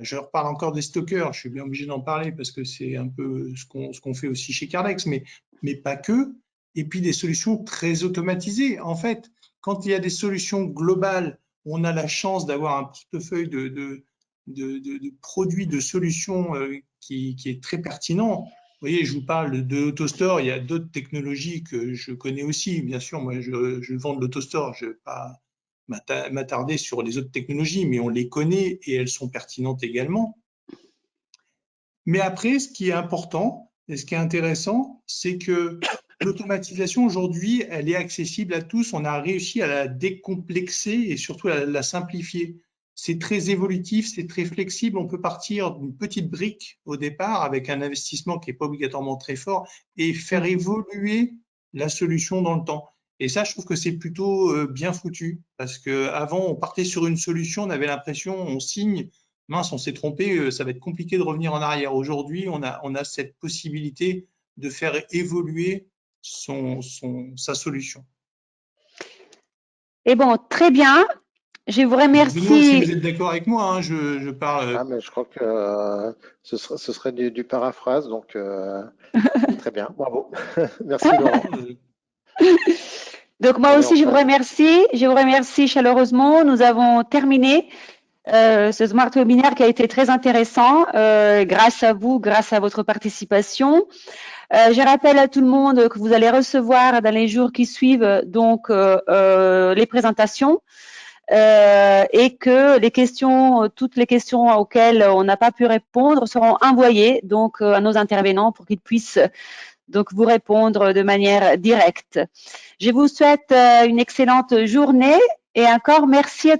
Je reparle encore des stockers, je suis bien obligé d'en parler parce que c'est un peu ce qu'on fait aussi chez Cardex, mais pas que. Et puis des solutions très automatisées. En fait, quand il y a des solutions globales, on a la chance d'avoir un portefeuille de produits, de solutions qui est très pertinent. Vous voyez, je vous parle de AutoStore, il y a d'autres technologies que je connais aussi. Bien sûr, moi, je vends de l'AutoStore, je ne vais pas m'attarder sur les autres technologies, mais on les connaît et elles sont pertinentes également. Mais après, ce qui est important et ce qui est intéressant, c'est que l'automatisation aujourd'hui, elle est accessible à tous. On a réussi à la décomplexer et surtout à la simplifier. C'est très évolutif, c'est très flexible. On peut partir d'une petite brique au départ avec un investissement qui n'est pas obligatoirement très fort et faire évoluer la solution dans le temps. Et ça, je trouve que c'est plutôt bien foutu parce qu'avant, on partait sur une solution, on avait l'impression, on signe, mince, on s'est trompé, ça va être compliqué de revenir en arrière. Aujourd'hui, on a cette possibilité de faire évoluer sa solution. Et bon, très bien. Je vous remercie. Benoît, si vous êtes d'accord avec moi, hein, je parle. Ah, mais je crois que ce serait du paraphrase, donc très bien, bravo. Merci Laurent. Donc moi aussi, je vous remercie chaleureusement. Nous avons terminé ce Smart Webinaire qui a été très intéressant grâce à vous, grâce à votre participation. Je rappelle à tout le monde que vous allez recevoir dans les jours qui suivent donc les présentations et que toutes les questions auxquelles on n'a pas pu répondre seront envoyées donc à nos intervenants pour qu'ils puissent donc vous répondre de manière directe. Je vous souhaite une excellente journée et encore merci à